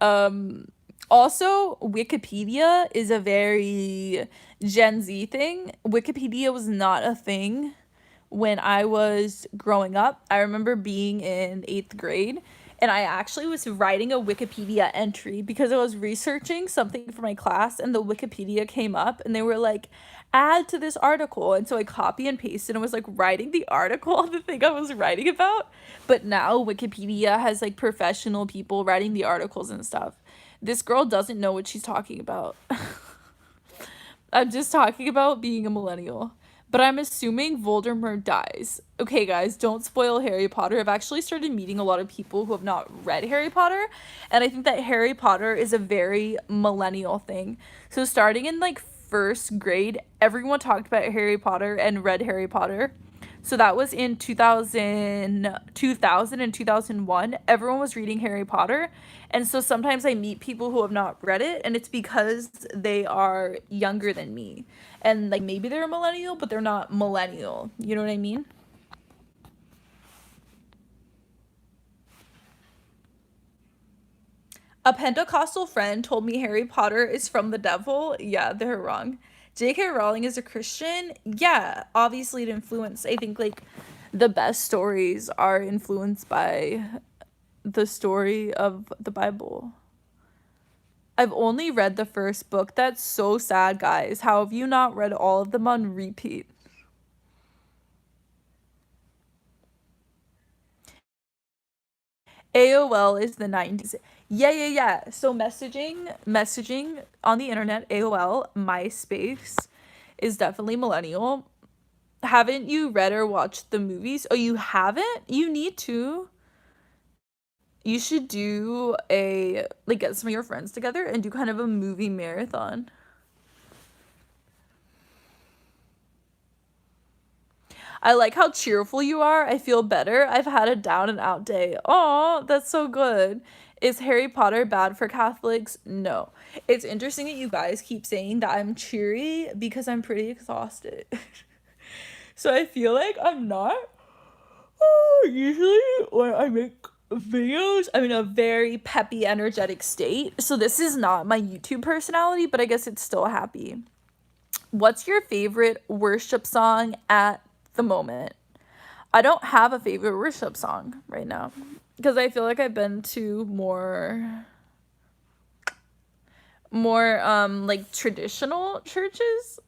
Um Also, Wikipedia is a very Gen Z thing. Wikipedia was not a thing when I was growing up. I remember being in 8th grade and I actually was writing a Wikipedia entry because I was researching something for my class and the Wikipedia came up and they were like, add to this article. And so I copy and pasted and was like writing the article on the thing I was writing about. But now Wikipedia has like professional people writing the articles and stuff. This girl doesn't know what she's talking about. I'm just talking about being a millennial. But I'm assuming Voldemort dies. Okay, guys, don't spoil Harry Potter. I've actually started meeting a lot of people who have not read Harry Potter, and I think that Harry Potter is a very millennial thing. So starting in like first grade, everyone talked about Harry Potter and read Harry Potter. So that was in 2000 and 2001. Everyone was reading Harry Potter. And so sometimes I meet people who have not read it, and it's because they are younger than me. And like maybe they're a millennial, but they're not millennial. You know what I mean? A Pentecostal friend told me Harry Potter is from the devil. Yeah, they're wrong. J.K. Rowling is a Christian. Yeah, obviously it influenced. I think like the best stories are influenced by the story of the Bible. I've only read the first book. That's so sad, guys. How have you not read all of them on repeat? AOL is the 90s. Yeah, yeah, yeah. So messaging on the internet, AOL, MySpace is definitely millennial. Haven't you read or watched the movies? Oh, you haven't? You need to. You should do a like get some of your friends together and do kind of a movie marathon. I like how cheerful you are. I feel better. I've had a down and out day. Oh, that's so good. Is Harry Potter bad for Catholics? No. It's interesting that you guys keep saying that I'm cheery because I'm pretty exhausted. So I feel like I'm not. Usually when I make videos, I'm in a very peppy, energetic state. So this is not my YouTube personality, but I guess it's still happy. What's your favorite worship song at the moment? I don't have a favorite worship song right now because I feel like I've been to more like traditional churches.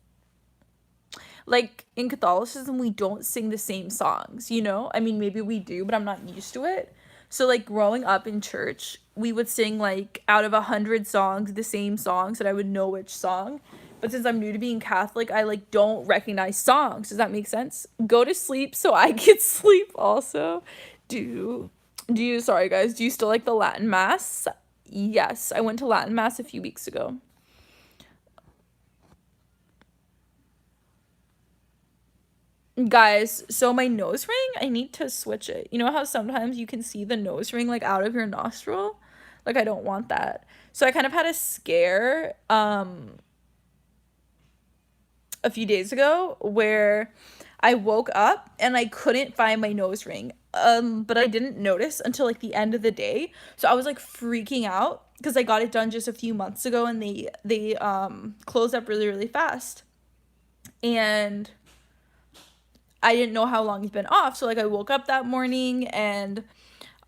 Like in Catholicism, we don't sing the same songs, you know? I mean, maybe we do, but I'm not used to it. So like growing up in church, we would sing like out of 100 songs, the same songs that I would know which song. But since I'm new to being Catholic, I like don't recognize songs. Does that make sense? Go to sleep so I can sleep also. Do do you sorry guys, do you still like the Latin mass? Yes, I went to Latin mass a few weeks ago. Guys, so my nose ring, I need to switch it. You know how sometimes you can see the nose ring like out of your nostril? Like I don't want that. So I kind of had a scare a few days ago where I woke up and I couldn't find my nose ring. But I didn't notice until like the end of the day. So I was like freaking out because I got it done just a few months ago and they closed up really really fast. And I didn't know how long he's been off. So like I woke up that morning and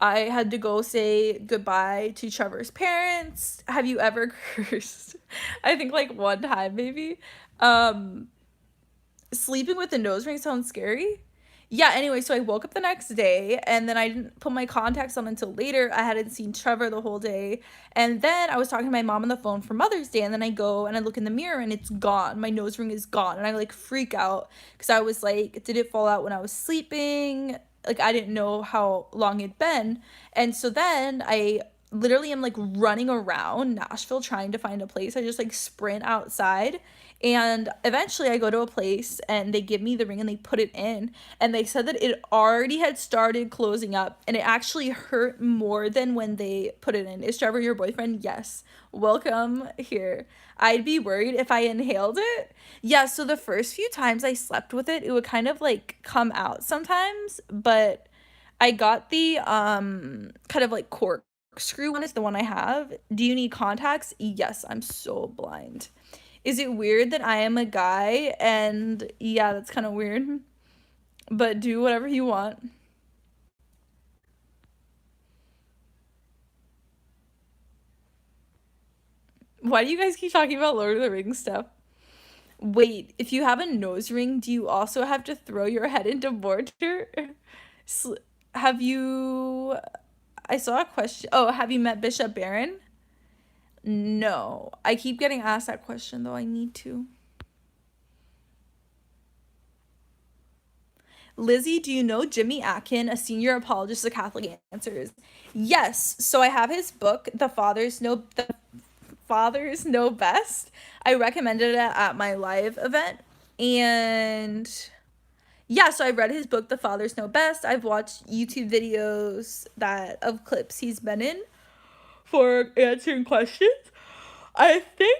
I had to go say goodbye to Trevor's parents. Have you ever cursed? I think like one time maybe. Um Sleeping with a nose ring sounds scary. Yeah, anyway, so I woke up the next day and then I didn't put my contacts on until later. I hadn't seen Trevor the whole day. And then I was talking to my mom on the phone for Mother's Day and then I go and I look in the mirror and it's gone. My nose ring is gone. And I like freak out because I was like, did it fall out when I was sleeping? Like I didn't know how long it'd been. And so then I literally am like running around Nashville trying to find a place. I just like sprint outside, and eventually I go to a place and they give me the ring and they put it in, and they said that it already had started closing up and it actually hurt more than when they put it in. Is Trevor your boyfriend? Yes. Welcome here. I'd be worried if I inhaled it. Yeah, so the first few times I slept with it, it would kind of like come out sometimes, but I got the kind of like corkscrew one is the one I have. Do you need contacts? Yes, I'm so blind. Is it weird that I am a guy? And yeah, that's kind of weird. But do whatever you want. Why do you guys keep talking about Lord of the Rings stuff? Wait, if you have a nose ring, do you also have to throw your head into mortar? Sl- have you I saw a question. Oh, have you met Bishop Barron? No. I keep getting asked that question though. I need to. Lizzie, do you know Jimmy Atkin, a senior apologist of Catholic Answers? Yes. So I have his book, The Fathers Know Best. I recommended it at my live event. And yeah, so I've read his book, The Fathers Know Best. I've watched YouTube videos that of clips he's been in for answering questions. I think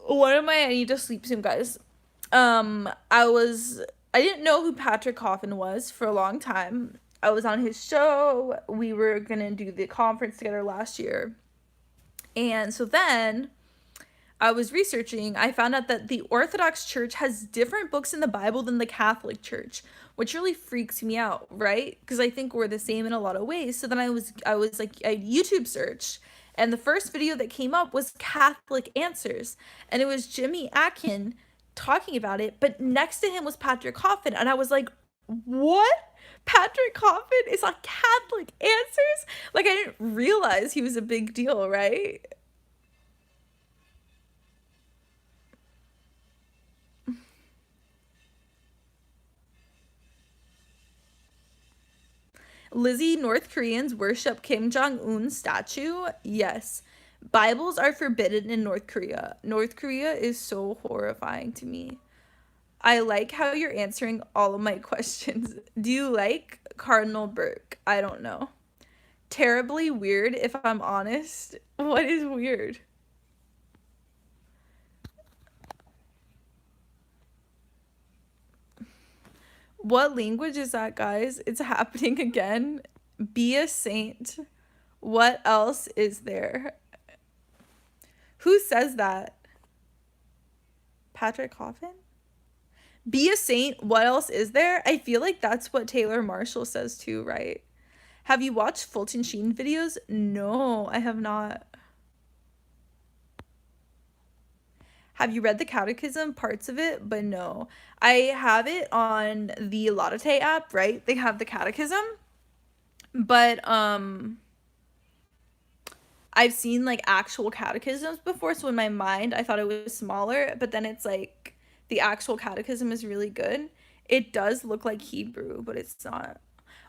one of my I need to sleep soon, guys. I didn't know who Patrick Coffin was for a long time. I was on his show. We were gonna do the conference together last year. And so then I was researching, I found out that the Orthodox Church has different books in the Bible than the Catholic Church, which really freaks me out, right? Because I think we're the same in a lot of ways. So then I was like a YouTube search, and the first video that came up was Catholic Answers, and it was Jimmy Atkin talking about it, but next to him was Patrick Coffin, and I was like, "What? Patrick Coffin is on Catholic Answers?" Like I didn't realize he was a big deal, right? Lizzie, North Koreans worship Kim Jong Un's statue? Yes. Bibles are forbidden in North Korea. North Korea is so horrifying to me. I like how you're answering all of my questions. Do you like Cardinal Burke? I don't know. Terribly weird, if I'm honest. What is weird? What language is that, guys? It's happening again. Be a saint. What else is there? Who says that? Patrick Coffin? Be a saint. What else is there? I feel like that's what Taylor Marshall says too, right? Have you watched Fulton Sheen videos? No, I have not. Have you read the Catechism? Parts of it, but no. I have it on the Laudate app, right? They have the Catechism, but I've seen like actual catechisms before, so in my mind I thought it was smaller, but then it's like the actual catechism is really good. It does look like Hebrew, but it's not.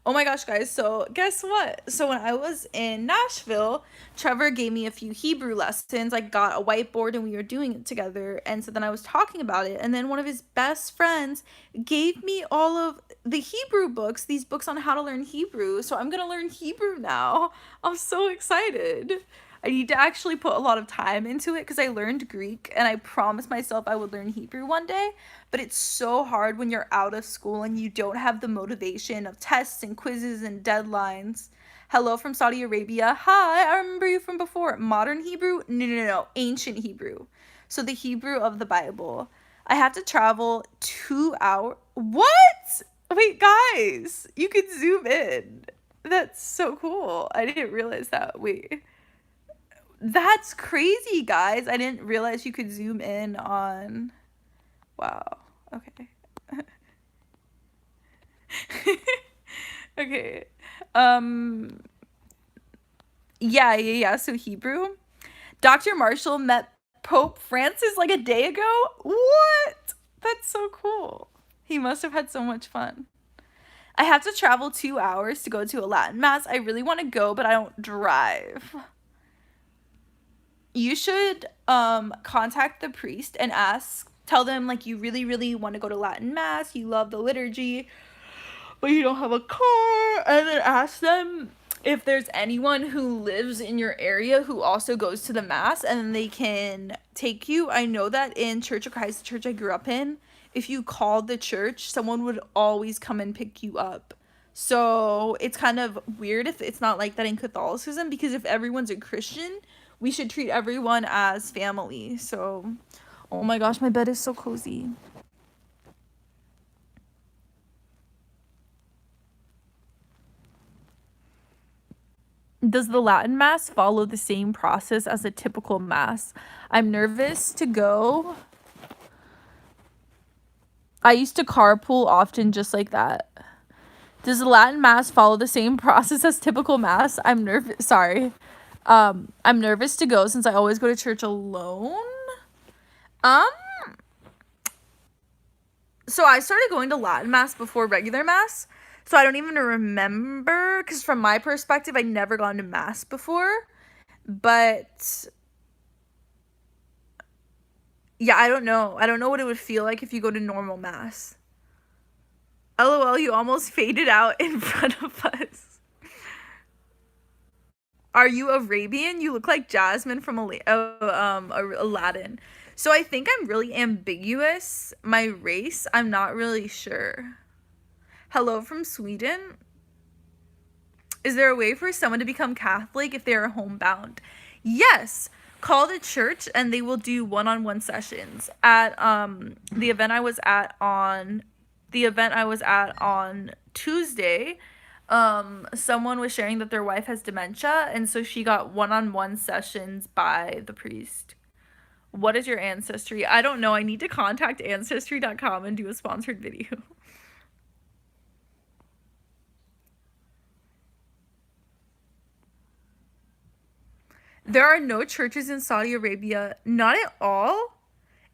Oh my gosh, guys. So, guess what? So, when I was in Nashville, Trevor gave me a few Hebrew lessons. I got a whiteboard and we were doing it together. And so then I was talking about it. And then one of his best friends gave me all of the Hebrew books, these books on how to learn Hebrew. So, I'm going to learn Hebrew now. I'm so excited. I need to actually put a lot of time into it because I learned Greek and I promised myself I would learn Hebrew one day. But it's so hard when you're out of school and you don't have the motivation of tests and quizzes and deadlines. Hello from Saudi Arabia. Hi, I remember you from before. Modern Hebrew? No, no, no, no. Ancient Hebrew. So the Hebrew of the Bible. I have to travel 2 hours. What? Wait, guys, you can zoom in. That's so cool. I didn't realize that. Wait. That's crazy, guys. I didn't realize you could zoom in on. Wow. Okay. Okay. Um yeah. So Hebrew. Dr. Marshall met Pope Francis like a day ago? What? That's so cool. He must have had so much fun. I have to travel 2 hours to go to a Latin mass. I really want to go, but I don't drive. You should contact the priest and tell them like you really, really want to go to Latin mass, you love the liturgy, but you don't have a car, and then ask them if there's anyone who lives in your area who also goes to the mass, and then they can take you. I know that in Church of Christ, the church I grew up in, if you called the church, someone would always come and pick you up. So it's kind of weird if it's not like that in Catholicism, because if everyone's a Christian, we should treat everyone as family. So, oh my gosh, my bed is so cozy. Does the Latin Mass follow the same process as a typical Mass? I'm nervous to go. I used to carpool often just like that. Does the Latin Mass follow the same process as typical Mass? I'm nervous. Sorry. I'm nervous to go since I always go to church alone. So I started going to Latin Mass before regular Mass. So I don't even remember, because from my perspective, I'd never gone to Mass before. But yeah, I don't know. I don't know what it would feel like if you go to normal Mass. LOL, you almost faded out in front of us. Are you Arabian? You look like Jasmine from Aladdin. So I think I'm really ambiguous. My race, I'm not really sure. Hello from Sweden. Is there a way for someone to become Catholic if they are homebound? Yes. Call the church and they will do one-on-one sessions. At the event I was at on Tuesday, someone was sharing that their wife has dementia, and so she got one-on-one sessions by the priest. What is your ancestry? I don't know. I need to contact ancestry.com and do a sponsored video. There are no churches in Saudi Arabia. Not at all?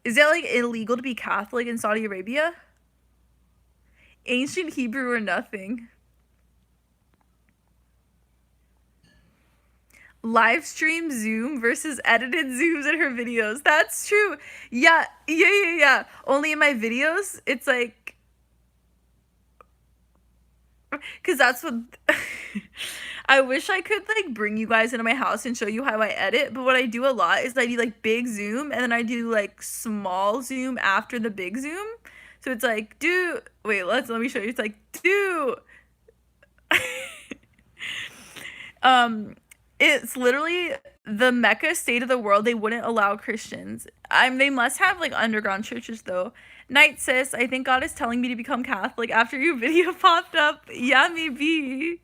Is it like illegal to be Catholic in Saudi Arabia? Ancient Hebrew or nothing. Live stream Zoom versus edited Zooms in her videos. That's true. Yeah. Only in my videos, it's like, because that's what I wish I could like bring you guys into my house and show you how I edit, but what I do a lot is I do like big zoom and then I do like small zoom after the big zoom. So it's like let me show you. It's like it's literally the Mecca state of the world. They wouldn't allow Christians. They must have like underground churches though. Night sis, I think God is telling me to become Catholic after your video popped up. Yeah, maybe.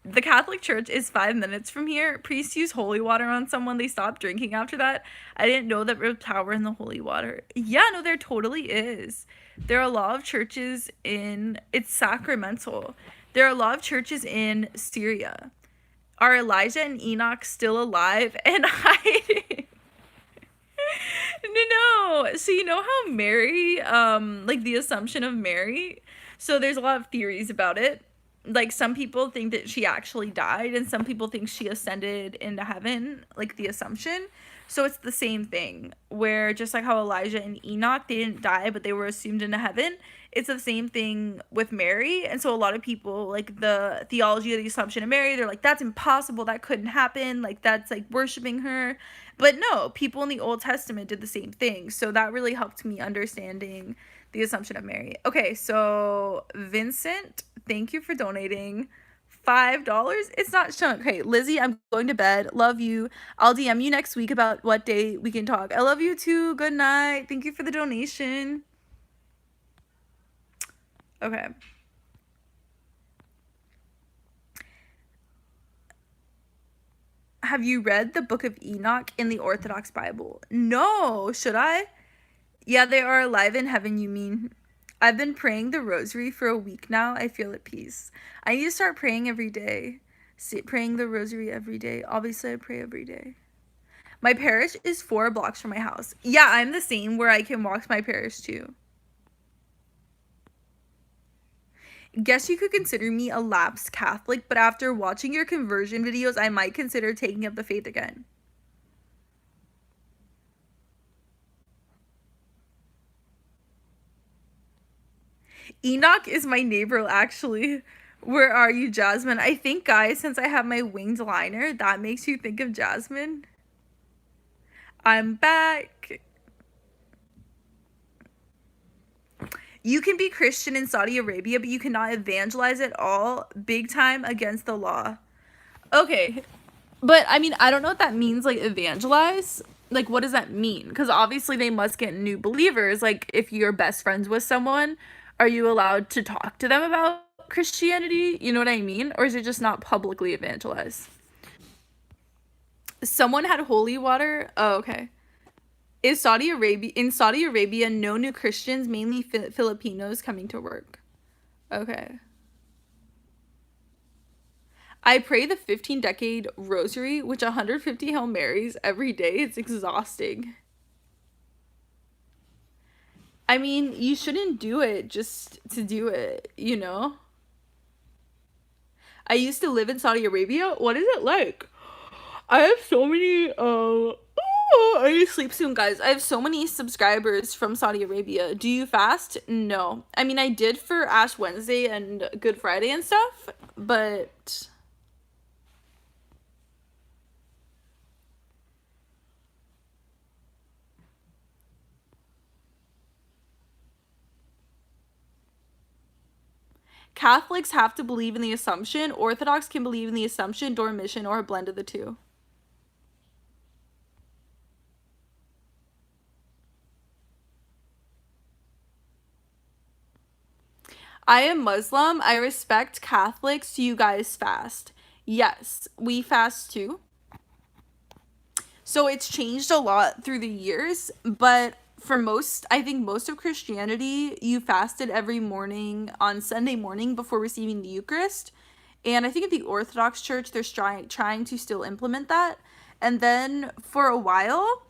The Catholic Church is 5 minutes from here. Priests use holy water on someone. They stop drinking after that. I didn't know that there was power in the holy water. Yeah, no, there totally is. There are a lot of churches it's sacramental. There are a lot of churches in Syria. Are Elijah and Enoch still alive and hiding? No. So you know how Mary, like the Assumption of Mary? So there's a lot of theories about it. Like some people think that she actually died and some people think she ascended into heaven, like the Assumption. So it's the same thing, where just like how Elijah and Enoch, they didn't die but they were assumed into heaven. It's the same thing with Mary. And so a lot of people, like the theology of the Assumption of Mary, they're like, that's impossible, that couldn't happen, like that's like worshiping her. But no, people in the Old Testament did the same thing. So that really helped me understanding the Assumption of Mary. Okay, so Vincent, thank you for donating $5. It's not showing. Okay, Lizzie, I'm going to bed. Love you. I'll DM you next week about what day we can talk. I love you too. Good night. Thank you for the donation. Okay. Have you read the Book of Enoch in the Orthodox Bible? No. Should I? Yeah, they are alive in heaven, you mean. I've been praying the rosary for a week now. I feel at peace. I need to start praying every day. Praying the rosary every day. Obviously, I pray every day. My parish is 4 blocks from my house. Yeah, I'm the same, where I can walk to my parish too. Guess you could consider me a lapsed Catholic, but after watching your conversion videos, I might consider taking up the faith again. Enoch is my neighbor, actually. Where are you, Jasmine? I think, guys, since I have my winged liner, that makes you think of Jasmine. I'm back. You can be Christian in Saudi Arabia, but you cannot evangelize at all. Big time against the law. Okay. But I mean, I don't know what that means, like evangelize. Like, what does that mean? Because obviously they must get new believers. Like, if you're best friends with someone, are you allowed to talk to them about Christianity? You know what I mean? Or is it just not publicly evangelized? Someone had holy water. Oh, okay. Is Saudi Arabia in Saudi Arabia no new Christians, mainly Filipinos coming to work? Okay. I pray the 15-decade rosary, which 150 Hail Marys every day. It's exhausting. I mean, you shouldn't do it just to do it, you know? I used to live in Saudi Arabia. What is it like? I have so many I need to sleep soon, guys. I have so many subscribers from Saudi Arabia. Do you fast? No. I mean, I did for Ash Wednesday and Good Friday and stuff, but Catholics have to believe in the Assumption. Orthodox can believe in the Assumption, Dormition, or a blend of the two. I am Muslim. I respect Catholics. Do you guys fast? Yes, we fast too. So it's changed a lot through the years, but for most, I think most of Christianity, you fasted every morning on Sunday morning before receiving the Eucharist. And I think at the Orthodox Church, they're trying to still implement that. And then for a while,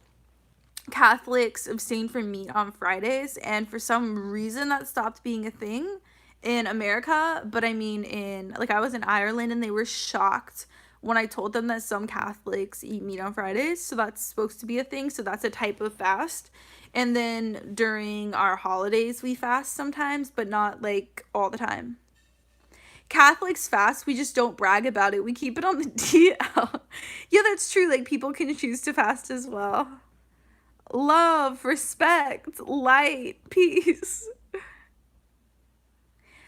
Catholics abstain from meat on Fridays, and for some reason that stopped being a thing in America. But I mean, in like I was in Ireland and they were shocked when I told them that some Catholics eat meat on Fridays. So that's supposed to be a thing. So that's a type of fast. And then during our holidays, we fast sometimes, but not like all the time. Catholics fast, we just don't brag about it. We keep it on the DL. Yeah, that's true. Like people can choose to fast as well. Love, respect, light, peace.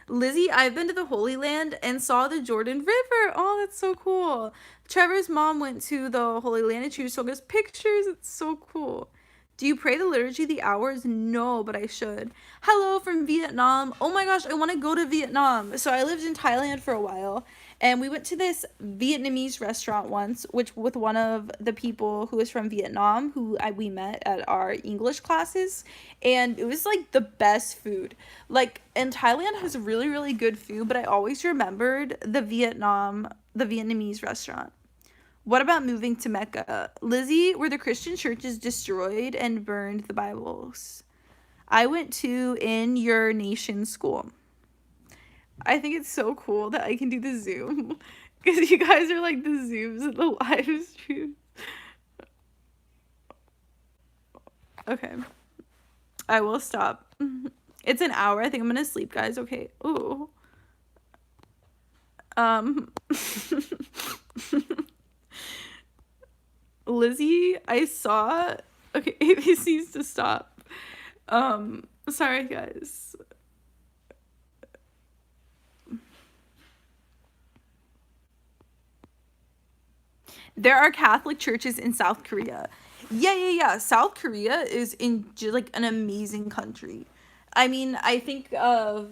Lizzie, I've been to the Holy Land and saw the Jordan River. Oh, that's so cool. Trevor's mom went to the Holy Land and she showed us pictures. It's so cool. Do you pray the liturgy the hours? No, but I should. Hello from Vietnam. Oh my gosh, I want to go to Vietnam. So I lived in Thailand for a while, and we went to this Vietnamese restaurant once, which with one of the people who was from Vietnam, we met at our English classes, and it was like the best food. Like, and Thailand has really, really good food, but I always remembered the Vietnamese restaurant. What about moving to Mecca? Lizzie, were the Christian churches destroyed and burned the Bibles? I went to In Your Nation school. I think it's so cool that I can do the Zoom. Because you guys are like the Zooms and the live streams. Okay. I will stop. It's an hour. I think I'm gonna sleep, guys. Okay. Ooh. Um Lizzie, I saw. Okay, this needs to stop. Sorry, guys. There are Catholic churches in South Korea. Yeah. South Korea is in like an amazing country. I mean, I think of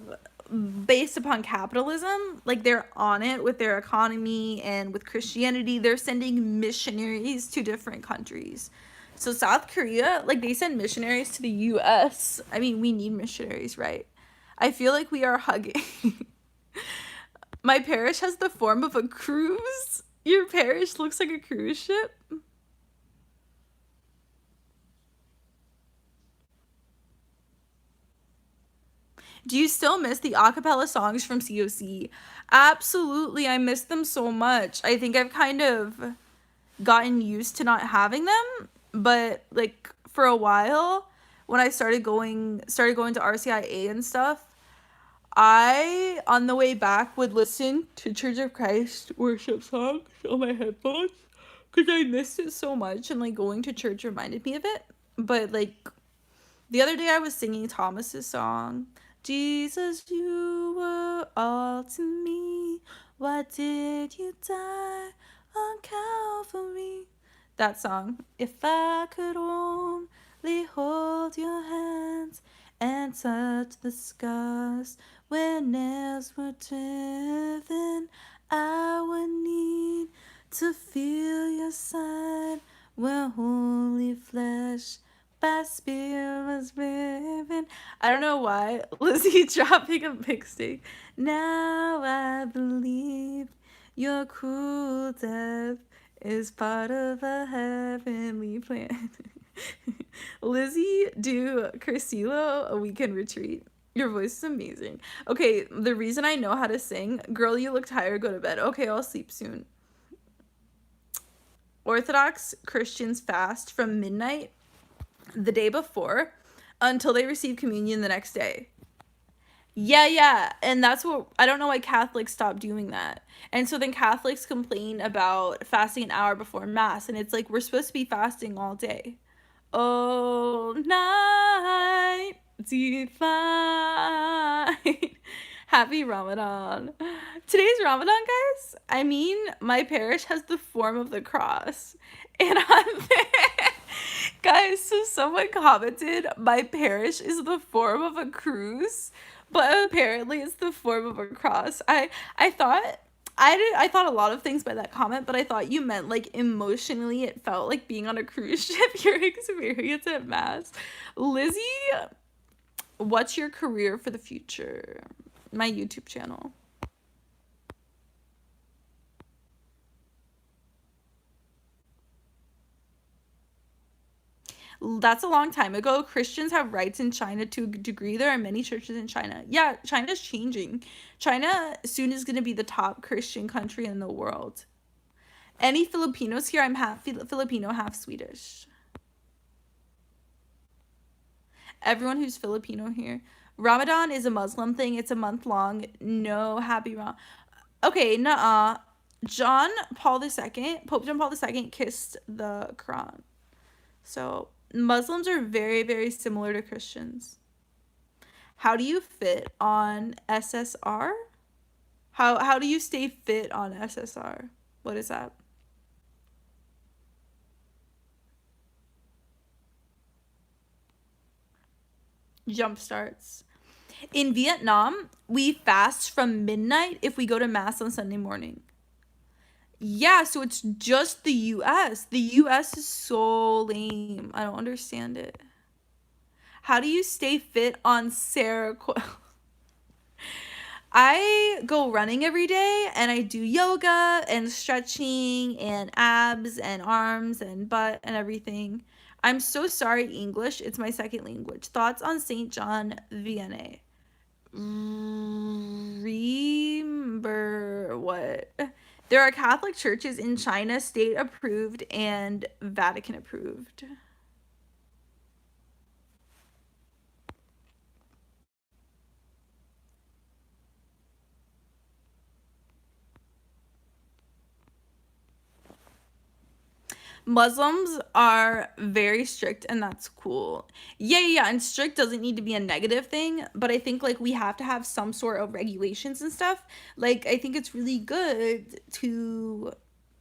based upon capitalism, like they're on it with their economy and with Christianity, they're sending missionaries to different countries. So South Korea, like they send missionaries to the US. I mean, we need missionaries, right? I feel like we are hugging. My parish has the form of a cruise. Your parish looks like a cruise ship. Do you still miss the acapella songs from COC? Absolutely, I miss them so much. I think I've kind of gotten used to not having them, but like for a while when I started going to RCIA and stuff, I on the way back would listen to Church of Christ worship songs on my headphones because I missed it so much, and like going to church reminded me of it. But like the other day I was singing Thomas's song, Jesus, you were all to me. Why did you die on Calvary? That song. If I could only hold your hands and touch the scars where nails were driven, I would need to feel your side where holy flesh by spirit was riven. I don't know why. Lizzie dropping a mixtape. Now I believe your cruel death is part of a heavenly plan. Lizzie, do Crisilo a weekend retreat. Your voice is amazing. Okay, the reason I know how to sing, girl, you look tired, go to bed. Okay, I'll sleep soon. Orthodox Christians fast from midnight the day before until they receive communion the next day. Yeah. And that's what I don't know why Catholics stopped doing that. And so then Catholics complain about fasting an hour before Mass. And it's like, we're supposed to be fasting all day. Oh, night divine. Happy Ramadan. Today's Ramadan, guys. I mean, my parish has the form of the cross. And I'm there. Guys, so someone commented, my parish is the form of a cruise, but apparently it's the form of a cross. I thought I thought a lot of things by that comment, but I thought you meant like emotionally it felt like being on a cruise ship, your experience at Mass. Lizzie, what's your career for the future? My YouTube channel. That's a long time ago. Christians have rights in China to a degree. There are many churches in China. Yeah, China's changing. China soon is going to be the top Christian country in the world. Any Filipinos here? I'm half Filipino, half Swedish. Everyone who's Filipino here. Ramadan is a Muslim thing. It's a month long. No, happy Ram. Okay, nuh-uh. Pope John Paul II kissed the Quran. So Muslims are very, very similar to Christians. How do you fit on SSR? How do you stay fit on SSR? What is that? Jump starts. In Vietnam, we fast from midnight if we go to Mass on Sunday morning. Yeah, so it's just the US. The US is so lame. I don't understand it. How do you stay fit on Seroquel? I go running every day and I do yoga and stretching and abs and arms and butt and everything. I'm so sorry, English. It's my second language. Thoughts on St. John Vianney? Remember what? There are Catholic churches in China, state approved and Vatican approved. Muslims are very strict and that's cool. Yeah, and strict doesn't need to be a negative thing, but I think like we have to have some sort of regulations and stuff. Like I think it's really good to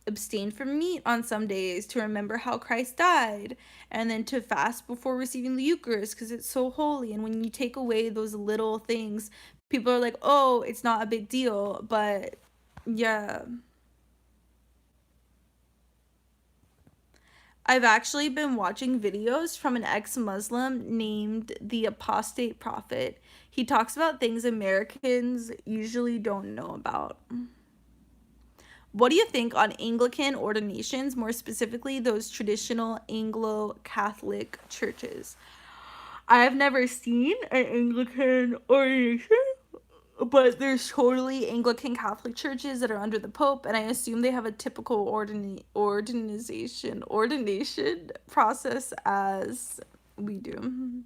abstain from meat on some days to remember how Christ died, and then to fast before receiving the Eucharist because it's so holy. And when you take away those little things, people are like, "Oh, it's not a big deal." But yeah. I've actually been watching videos from an ex-Muslim named the Apostate Prophet. He talks about things Americans usually don't know about. What do you think on Anglican ordinations, more specifically those traditional Anglo-Catholic churches? I have never seen an Anglican ordination, but there's totally Anglican Catholic churches that are under the Pope, and I assume they have a typical ordination process as we do.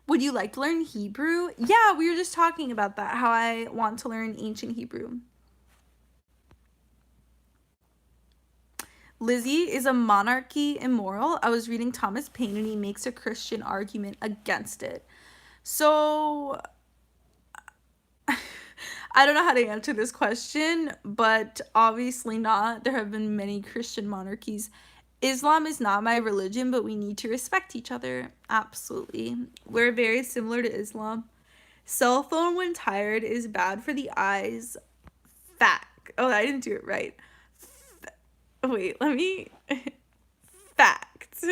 Would you like to learn Hebrew? Yeah, we were just talking about that, how I want to learn ancient Hebrew. Lizzie, is a monarchy immoral? I was reading Thomas Paine and he makes a Christian argument against it. So, I don't know how to answer this question, but obviously not. There have been many Christian monarchies. Islam is not my religion, but we need to respect each other. Absolutely. We're very similar to Islam. Cell phone when tired is bad for the eyes. Fact. Oh, I didn't do it right. Wait, let me. Fact.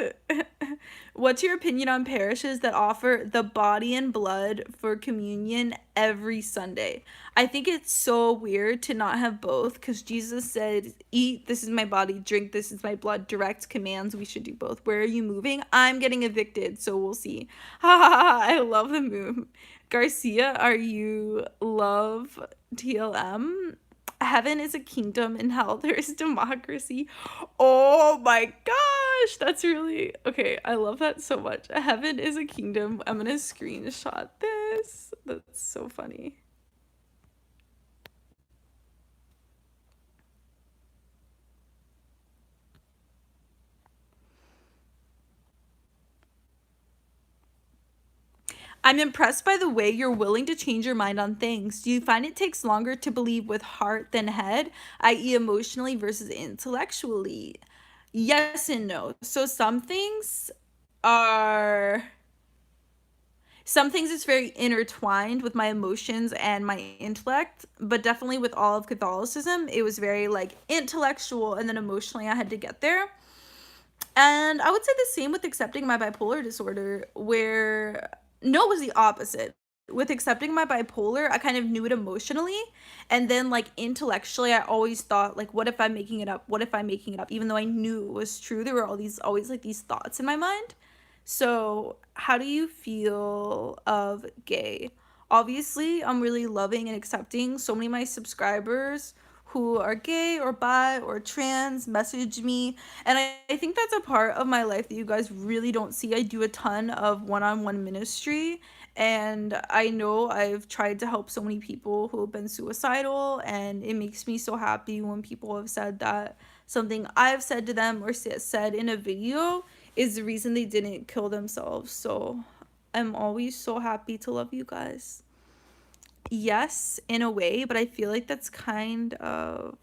What's your opinion on parishes that offer the body and blood for communion every Sunday? I think it's so weird to not have both because Jesus said, eat, this is my body, drink, this is my blood, direct commands, we should do both. Where are you moving? I'm getting evicted, so we'll see. Ha ha ha, I love the move. Garcia, are you love TLM? Heaven is a kingdom, in hell there is democracy. Oh my gosh, that's really okay. I love that so much. Heaven is a kingdom. I'm gonna screenshot this. That's so funny. I'm impressed by the way you're willing to change your mind on things. Do you find it takes longer to believe with heart than head, i.e., emotionally versus intellectually? Yes and no. So are some things it's very intertwined with my emotions and my intellect, but definitely with all of Catholicism, it was very like intellectual and then emotionally I had to get there. And I would say the same with accepting my bipolar disorder, where no, it was the opposite. With accepting my bipolar, I kind of knew it emotionally. And then, like, intellectually, I always thought, like, what if I'm making it up? What if I'm making it up? Even though I knew it was true, there were always, like, these thoughts in my mind. So, how do you feel of gay? Obviously, I'm really loving and accepting. So many of my subscribers who are gay or bi or trans message me, and I think that's a part of my life that you guys really don't see. I do a ton of one-on-one ministry, and I know I've tried to help so many people who have been suicidal, and it makes me so happy when people have said that something I've said to them or said in a video is the reason they didn't kill themselves. So I'm always so happy to love you guys. Yes, in a way, but I feel like that's kind of...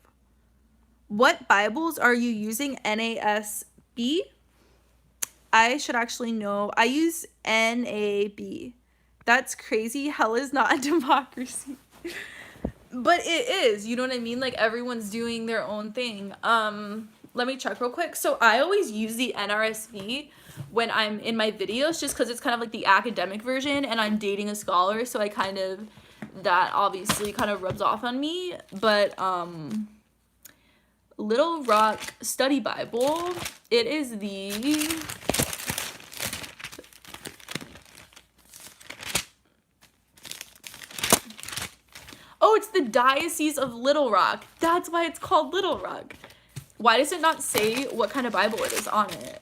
What Bibles are you using? NASB? I should actually know. I use NAB. That's crazy. Hell is not a democracy. But it is, you know what I mean? Like, everyone's doing their own thing. Let me check real quick. So I always use the NRSV when I'm in my videos, just because it's kind of like the academic version, and I'm dating a scholar, so I kind of... that obviously kind of rubs off on me. But Little Rock Study Bible, it is the... oh, it's the Diocese of Little Rock. That's why it's called Little Rock. Why does it not say what kind of Bible it is on it?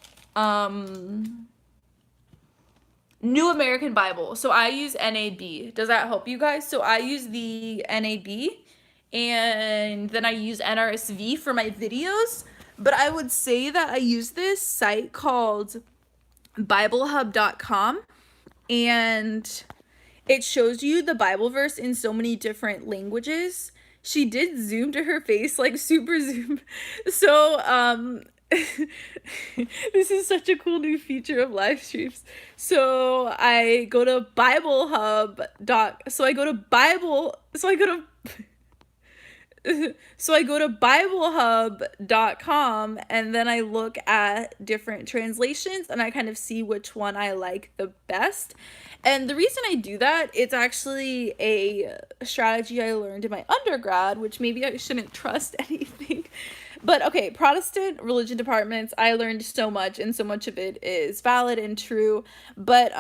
New American Bible. So I use NAB. Does that help you guys? So I use the NAB, and then I use NRSV for my videos. But I would say that I use this site called BibleHub.com, and it shows you the Bible verse in so many different languages. She did zoom to her face, like super zoom. So, this is such a cool new feature of live streams. So I go to Bible Hub so I go to So I go to BibleHub.com and then I look at different translations and I kind of see which one I like the best. And the reason I do that, it's actually a strategy I learned in my undergrad, which maybe I shouldn't trust anything. But okay, Protestant religion departments, I learned so much and so much of it is valid and true. But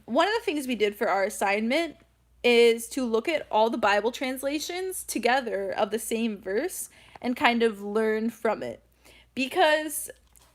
one of the things we did for our assignment is to look at all the Bible translations together of the same verse and kind of learn from it. Because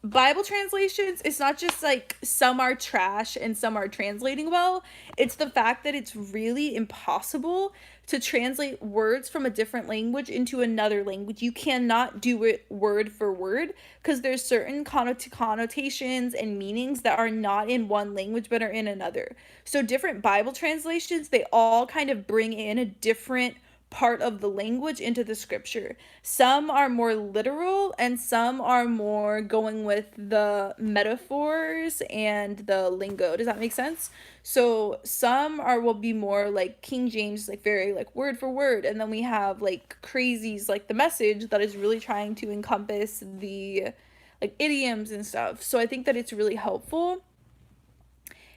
Bible translations, it's not just like some are trash and some are translating well. It's the fact that it's really impossible to translate words from a different language into another language. You cannot do it word for word because there's certain connotations and meanings that are not in one language but are in another. So different Bible translations, they all kind of bring in a different part of the language into the scripture. Some are more literal and some are more going with the metaphors and the lingo. Does that make sense? So some are will be more like King James, like very like word for word, and then we have like crazies like the Message that is really trying to encompass the like idioms and stuff. So I think that it's really helpful.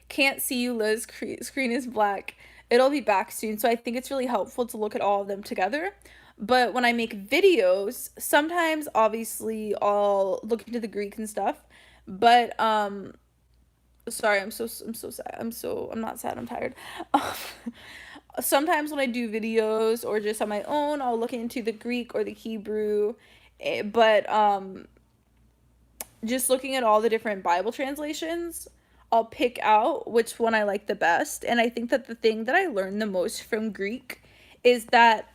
Can't see you, Liz. Screen is black. It'll be back soon. So I think it's really helpful to look at all of them together. But when I make videos, sometimes obviously I'll look into the Greek and stuff. But sorry, I'm so sad. I'm not sad, I'm tired. Sometimes when I do videos or just on my own, I'll look into the Greek or the Hebrew. But just looking at all the different Bible translations, I'll pick out which one I like the best. And I think that the thing that I learned the most from Greek is that,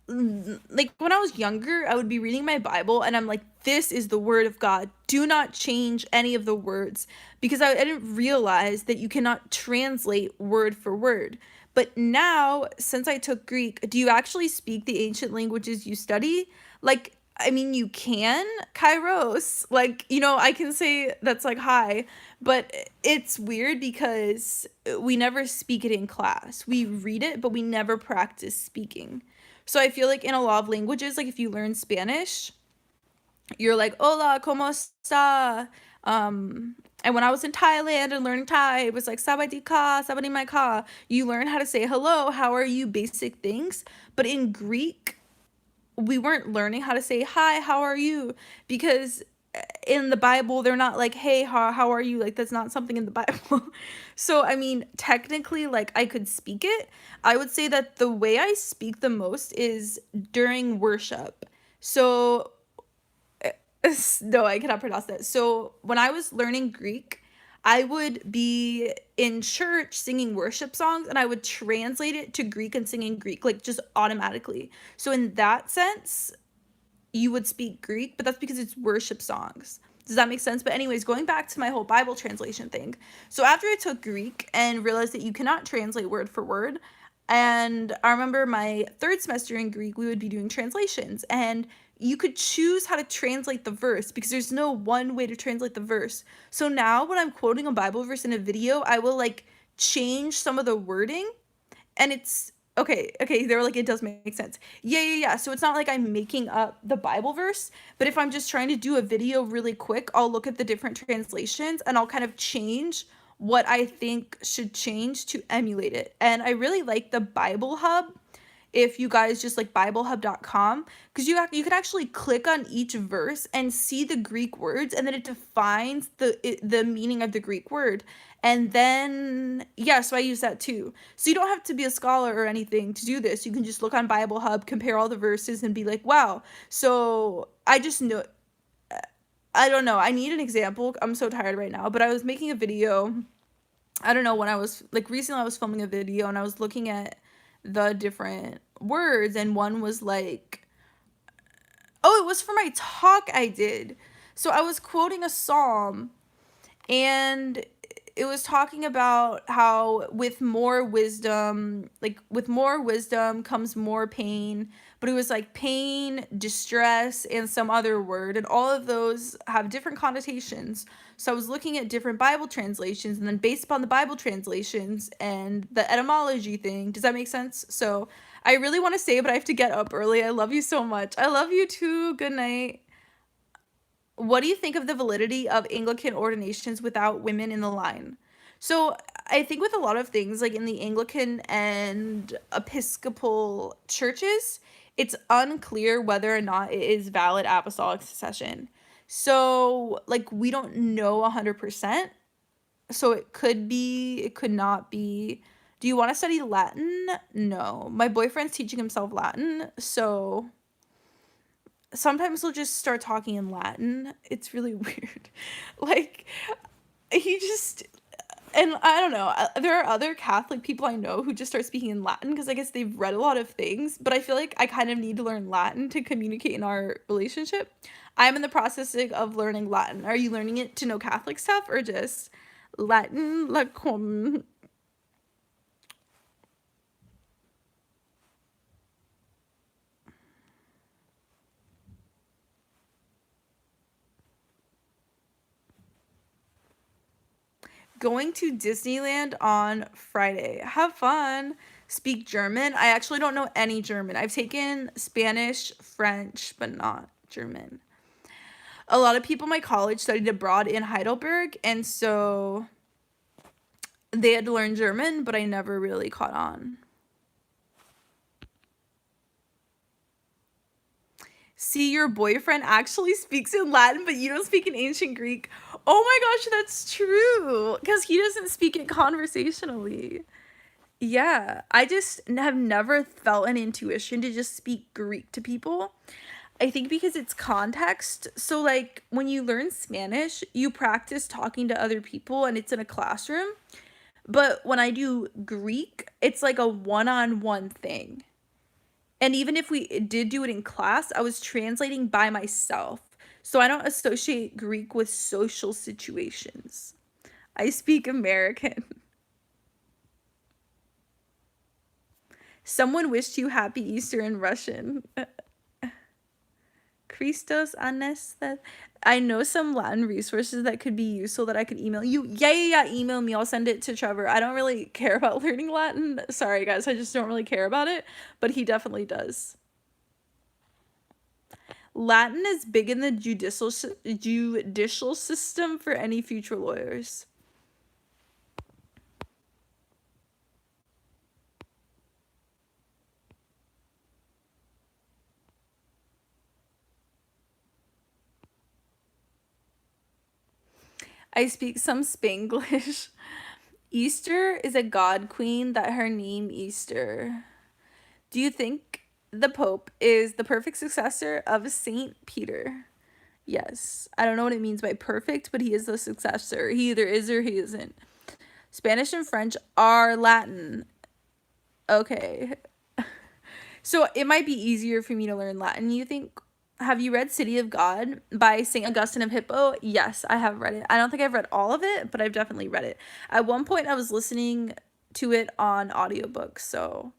like, when I was younger, I would be reading my Bible and I'm like, this is the word of God. Do not change any of the words, because I didn't realize that you cannot translate word for word. But now, since I took Greek, do you actually speak the ancient languages you study? Like, I mean, you can, Kairos. Like, I can say that's like hi, but it's weird because we never speak it in class. We read it, but we never practice speaking. So I feel like in a lot of languages, like if you learn Spanish, you're like, hola, ¿cómo está? And when I was in Thailand and learning Thai, it was like, sabadi ka, sabadi mai ka. You learn how to say hello, how are you, basic things. But in Greek, we weren't learning how to say hi, how are you, because in the Bible they're not like, hey, how are you, like that's not something in the Bible. So I mean, technically, like, I could speak it. I would say that the way I speak the most is during worship. So no, I cannot pronounce that. So when I was learning Greek, I would be in church singing worship songs and I would translate it to Greek and sing in Greek, like just automatically. So in that sense, you would speak Greek, but that's because it's worship songs. Does that make sense? But anyways, going back to my whole Bible translation thing. So after I took Greek and realized that you cannot translate word for word, and I remember my third semester in Greek, we would be doing translations, and you could choose how to translate the verse because there's no one way to translate the verse. So now when I'm quoting a Bible verse in a video, I will like change some of the wording, and it's okay, they were like, it does make sense. Yeah. So it's not like I'm making up the Bible verse, but if I'm just trying to do a video really quick, I'll look at the different translations and I'll kind of change what I think should change to emulate it. And I really like the Bible Hub. If you guys just like biblehub.com, because you could actually click on each verse and see the Greek words, and then it defines the meaning of the Greek word. And then yeah, so I use that too. So you don't have to be a scholar or anything to do this. You can just look on Bible Hub, compare all the verses, and be like, wow. So I just know, I don't know, I need an example. I'm so tired right now, but I was making a video. I don't know, when I was like recently I was filming a video and I was looking at the different words, and one was like, oh, it was for my talk I did. So I was quoting a psalm, and it was talking about how with more wisdom comes more pain, but it was like pain, distress, and some other word, and all of those have different connotations. So I was looking at different Bible translations, and then based upon the Bible translations and the etymology thing, does that make sense? So I really want to say, but I have to get up early. I love you so much. I love you too. Good night. What do you think of the validity of Anglican ordinations without women in the line? So I think with a lot of things, like in the Anglican and Episcopal churches, it's unclear whether or not it is valid apostolic succession. So, like, we don't know 100%. So it could be, it could not be. Do you want to study Latin? No. My boyfriend's teaching himself Latin, so sometimes he'll just start talking in Latin. It's really weird. Like, he just, and I don't know, there are other Catholic people I know who just start speaking in Latin because I guess they've read a lot of things, but I feel like I kind of need to learn Latin to communicate in our relationship. I'm in the process of learning Latin. Are you learning it to know Catholic stuff or just Latin? Going to Disneyland on Friday. Have fun. Speak German. I actually don't know any German. I've taken Spanish, French, but not German. A lot of people in my college studied abroad in Heidelberg, and so they had to learn German, but I never really caught on. See, your boyfriend actually speaks in Latin, but you don't speak in ancient Greek. Oh my gosh, that's true. Because he doesn't speak it conversationally. Yeah, I just have never felt an intuition to just speak Greek to people. I think because it's context. So, like, when you learn Spanish, you practice talking to other people and it's in a classroom. But when I do Greek, it's like a one on one thing. And even if we did do it in class, I was translating by myself. So I don't associate Greek with social situations. I speak American. Someone wished you happy Easter in Russian. Christos Anesthesia. I know some Latin resources that could be useful that I could email you. Yeah. Email me. I'll send it to Trevor. I don't really care about learning Latin. Sorry, guys. I just don't really care about it. But he definitely does. Latin is big in the judicial system for any future lawyers. I speak some Spanglish. Easter is a god queen that her name Easter. Do you think the Pope is the perfect successor of Saint Peter? Yes. I don't know what it means by perfect, but he is the successor. He either is or he isn't. Spanish and French are Latin. Okay. So it might be easier for me to learn Latin, you think? Have you read City of God by St. Augustine of Hippo? Yes, I have read it. I don't think I've read all of it, but I've definitely read it. At one point, I was listening to it on audiobook, so.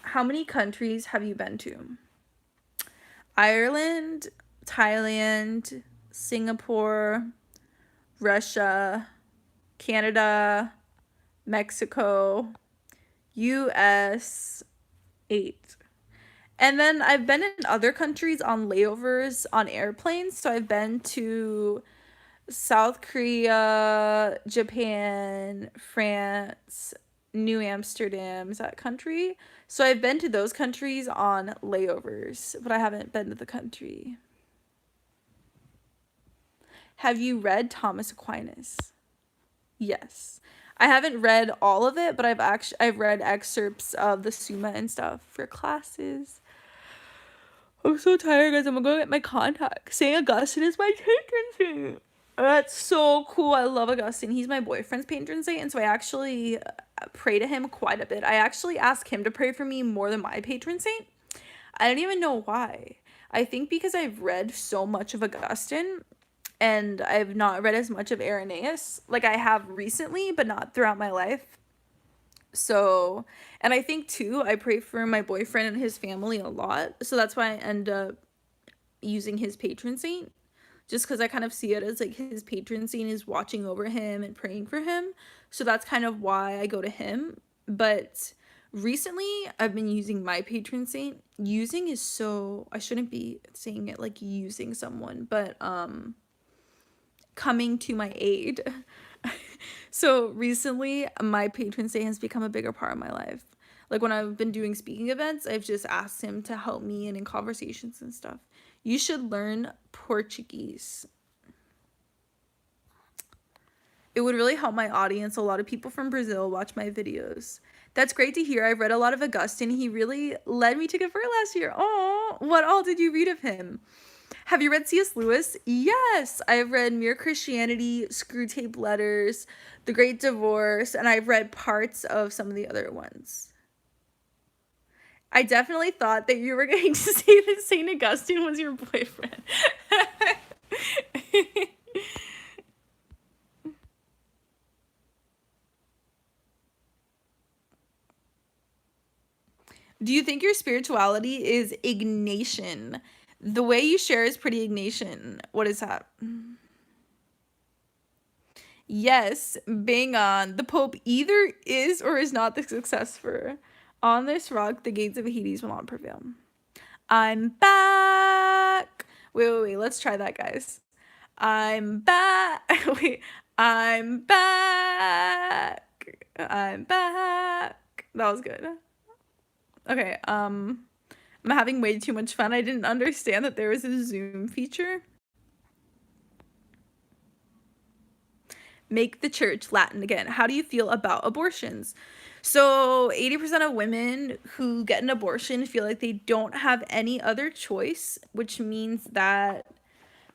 How many countries have you been to? Ireland, Thailand, Singapore, Russia, Canada, Mexico, US, 8. And then I've been in other countries on layovers on airplanes. So I've been to South Korea, Japan, France, New Amsterdam, is that a country? So I've been to those countries on layovers, but I haven't been to the country. Have you read Thomas Aquinas? Yes. I haven't read all of it, but I've read excerpts of the Summa and stuff for classes. I'm so tired, guys. I'm gonna go get my contacts. St. Augustine is my patron saint. That's so cool. I love Augustine. He's my boyfriend's patron saint, and so I actually pray to him quite a bit. I actually ask him to pray for me more than my patron saint. I don't even know why. I think because I've read so much of Augustine and I've not read as much of Irenaeus, like I have recently, but not throughout my life. So, and I think too, I pray for my boyfriend and his family a lot. So that's why I end up using his patron saint, just because I kind of see it as like his patron saint is watching over him and praying for him. So that's kind of why I go to him. But recently, I've been using my patron saint. Using is so, I shouldn't be saying it like using someone, but coming to my aid. So recently, my patron saint has become a bigger part of my life. Like when I've been doing speaking events, I've just asked him to help me and in conversations and stuff. You should learn Portuguese. It would really help my audience. A lot of people from Brazil watch my videos. That's great to hear. I've read a lot of Augustine. He really led me to convert last year. Oh, what all did you read of him? Have you read C.S. Lewis? Yes, I've read Mere Christianity, Screwtape Letters, The Great Divorce, and I've read parts of some of the other ones. I definitely thought that you were going to say that St. Augustine was your boyfriend. Do you think your spirituality is Ignatian? The way you share is pretty Ignatian. What is that? Yes, bang on. The Pope either is or is not the successor. On this rock, the gates of Hades will not prevail. I'm back. Wait. Let's try that, guys. I'm back. Wait. I'm back. I'm back. That was good. Okay, I'm having way too much fun. I didn't understand that there was a Zoom feature. Make the church Latin again. How do you feel about abortions? So 80% of women who get an abortion feel like they don't have any other choice, which means that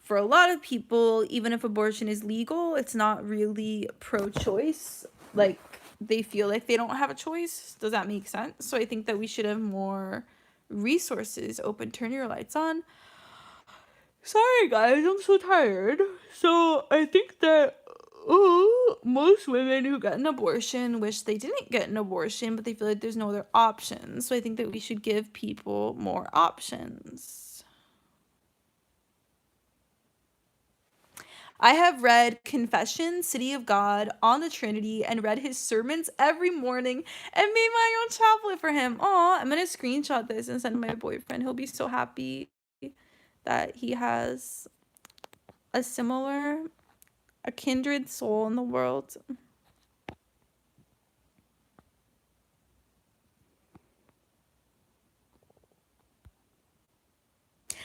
for a lot of people, even if abortion is legal, it's not really pro-choice. Like, they feel like they don't have a choice. Does that make sense? So I think that we should have more resources open. Turn your lights on. Sorry, guys, I'm so tired. So I think that most women who get an abortion wish they didn't get an abortion, but they feel like there's no other options. So I think that we should give people more options. I have read Confession, City of God, On the Trinity, and read his sermons every morning and made my own chaplet for him. Aw, I'm gonna screenshot this and send my boyfriend. He'll be so happy that he has a kindred soul in the world.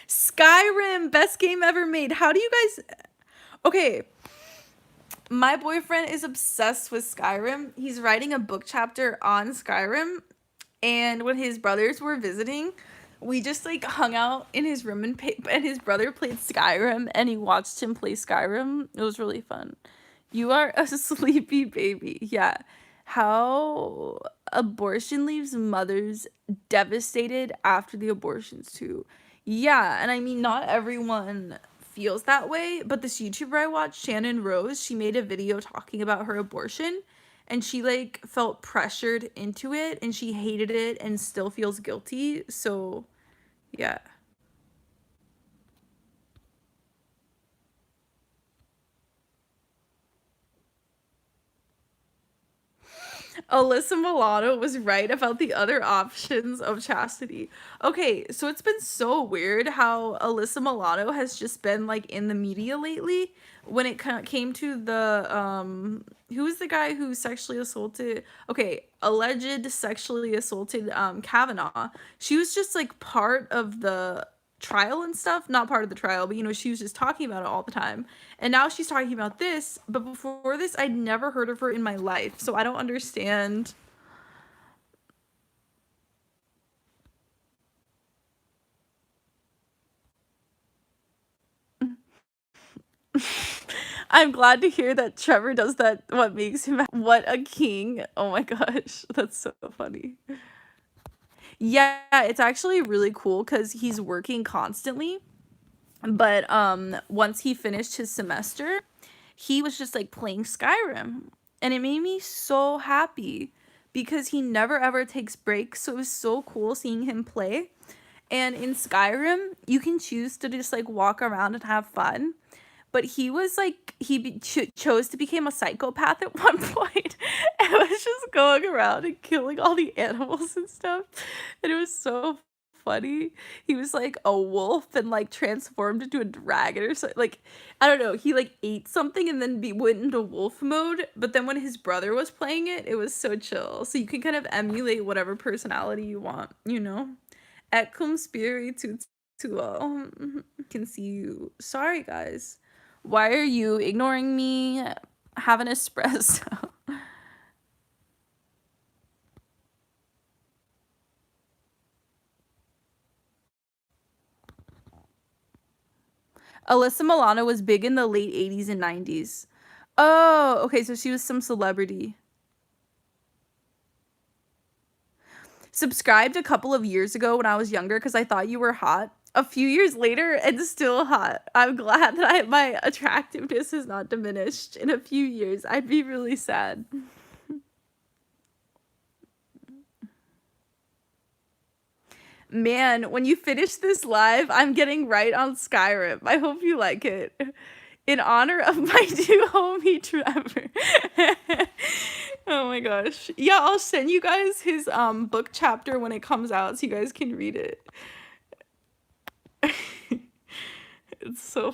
Skyrim, best game ever made. How do you guys... Okay, my boyfriend is obsessed with Skyrim. He's writing a book chapter on Skyrim, and when his brothers were visiting, we just like hung out in his room and his brother played Skyrim and he watched him play Skyrim. It was really fun. You are a sleepy baby. Yeah. How abortion leaves mothers devastated after the abortions too. Yeah, and I mean not everyone feels that way, but this YouTuber I watched, Shannon Rose, she made a video talking about her abortion and she like felt pressured into it and she hated it and still feels guilty. So, yeah. Alyssa Milano was right about the other options of chastity. Okay, so it's been so weird how Alyssa Milano has just been like in the media lately when it came to the who's the guy who sexually assaulted, okay, alleged sexually assaulted Kavanaugh. She was just like part of the trial and stuff, not part of the trial, but you know, she was just talking about it all the time. And now she's talking about this, but before this I'd never heard of her in my life. So I don't understand. I'm glad to hear that Trevor does that. What makes him what a king. Oh my gosh, that's so funny. Yeah, it's actually really cool because he's working constantly. But once he finished his semester, he was just like playing Skyrim. And it made me so happy because he never ever takes breaks. So it was so cool seeing him play. And in Skyrim, you can choose to just like walk around and have fun. But he was like, chose to become a psychopath at one point and was just going around and killing all the animals and stuff. And it was so funny. He was like a wolf and like transformed into a dragon or something. Like, I don't know. He like ate something and then went into wolf mode. But then when his brother was playing it, it was so chill. So you can kind of emulate whatever personality you want, you know? Et cum spiritu tuo. Can see you. Sorry, guys. Why are you ignoring me? Have an espresso. Alyssa Milano was big in the late 80s and 90s. Oh, okay, so she was some celebrity. Subscribed a couple of years ago when I was younger because I thought you were hot. A few years later, and still hot. I'm glad that my attractiveness has not diminished in a few years. I'd be really sad. Man, when you finish this live, I'm getting right on Skyrim. I hope you like it. In honor of my new homie Trevor. Oh my gosh. Yeah, I'll send you guys his book chapter when it comes out so you guys can read it. It's so fun.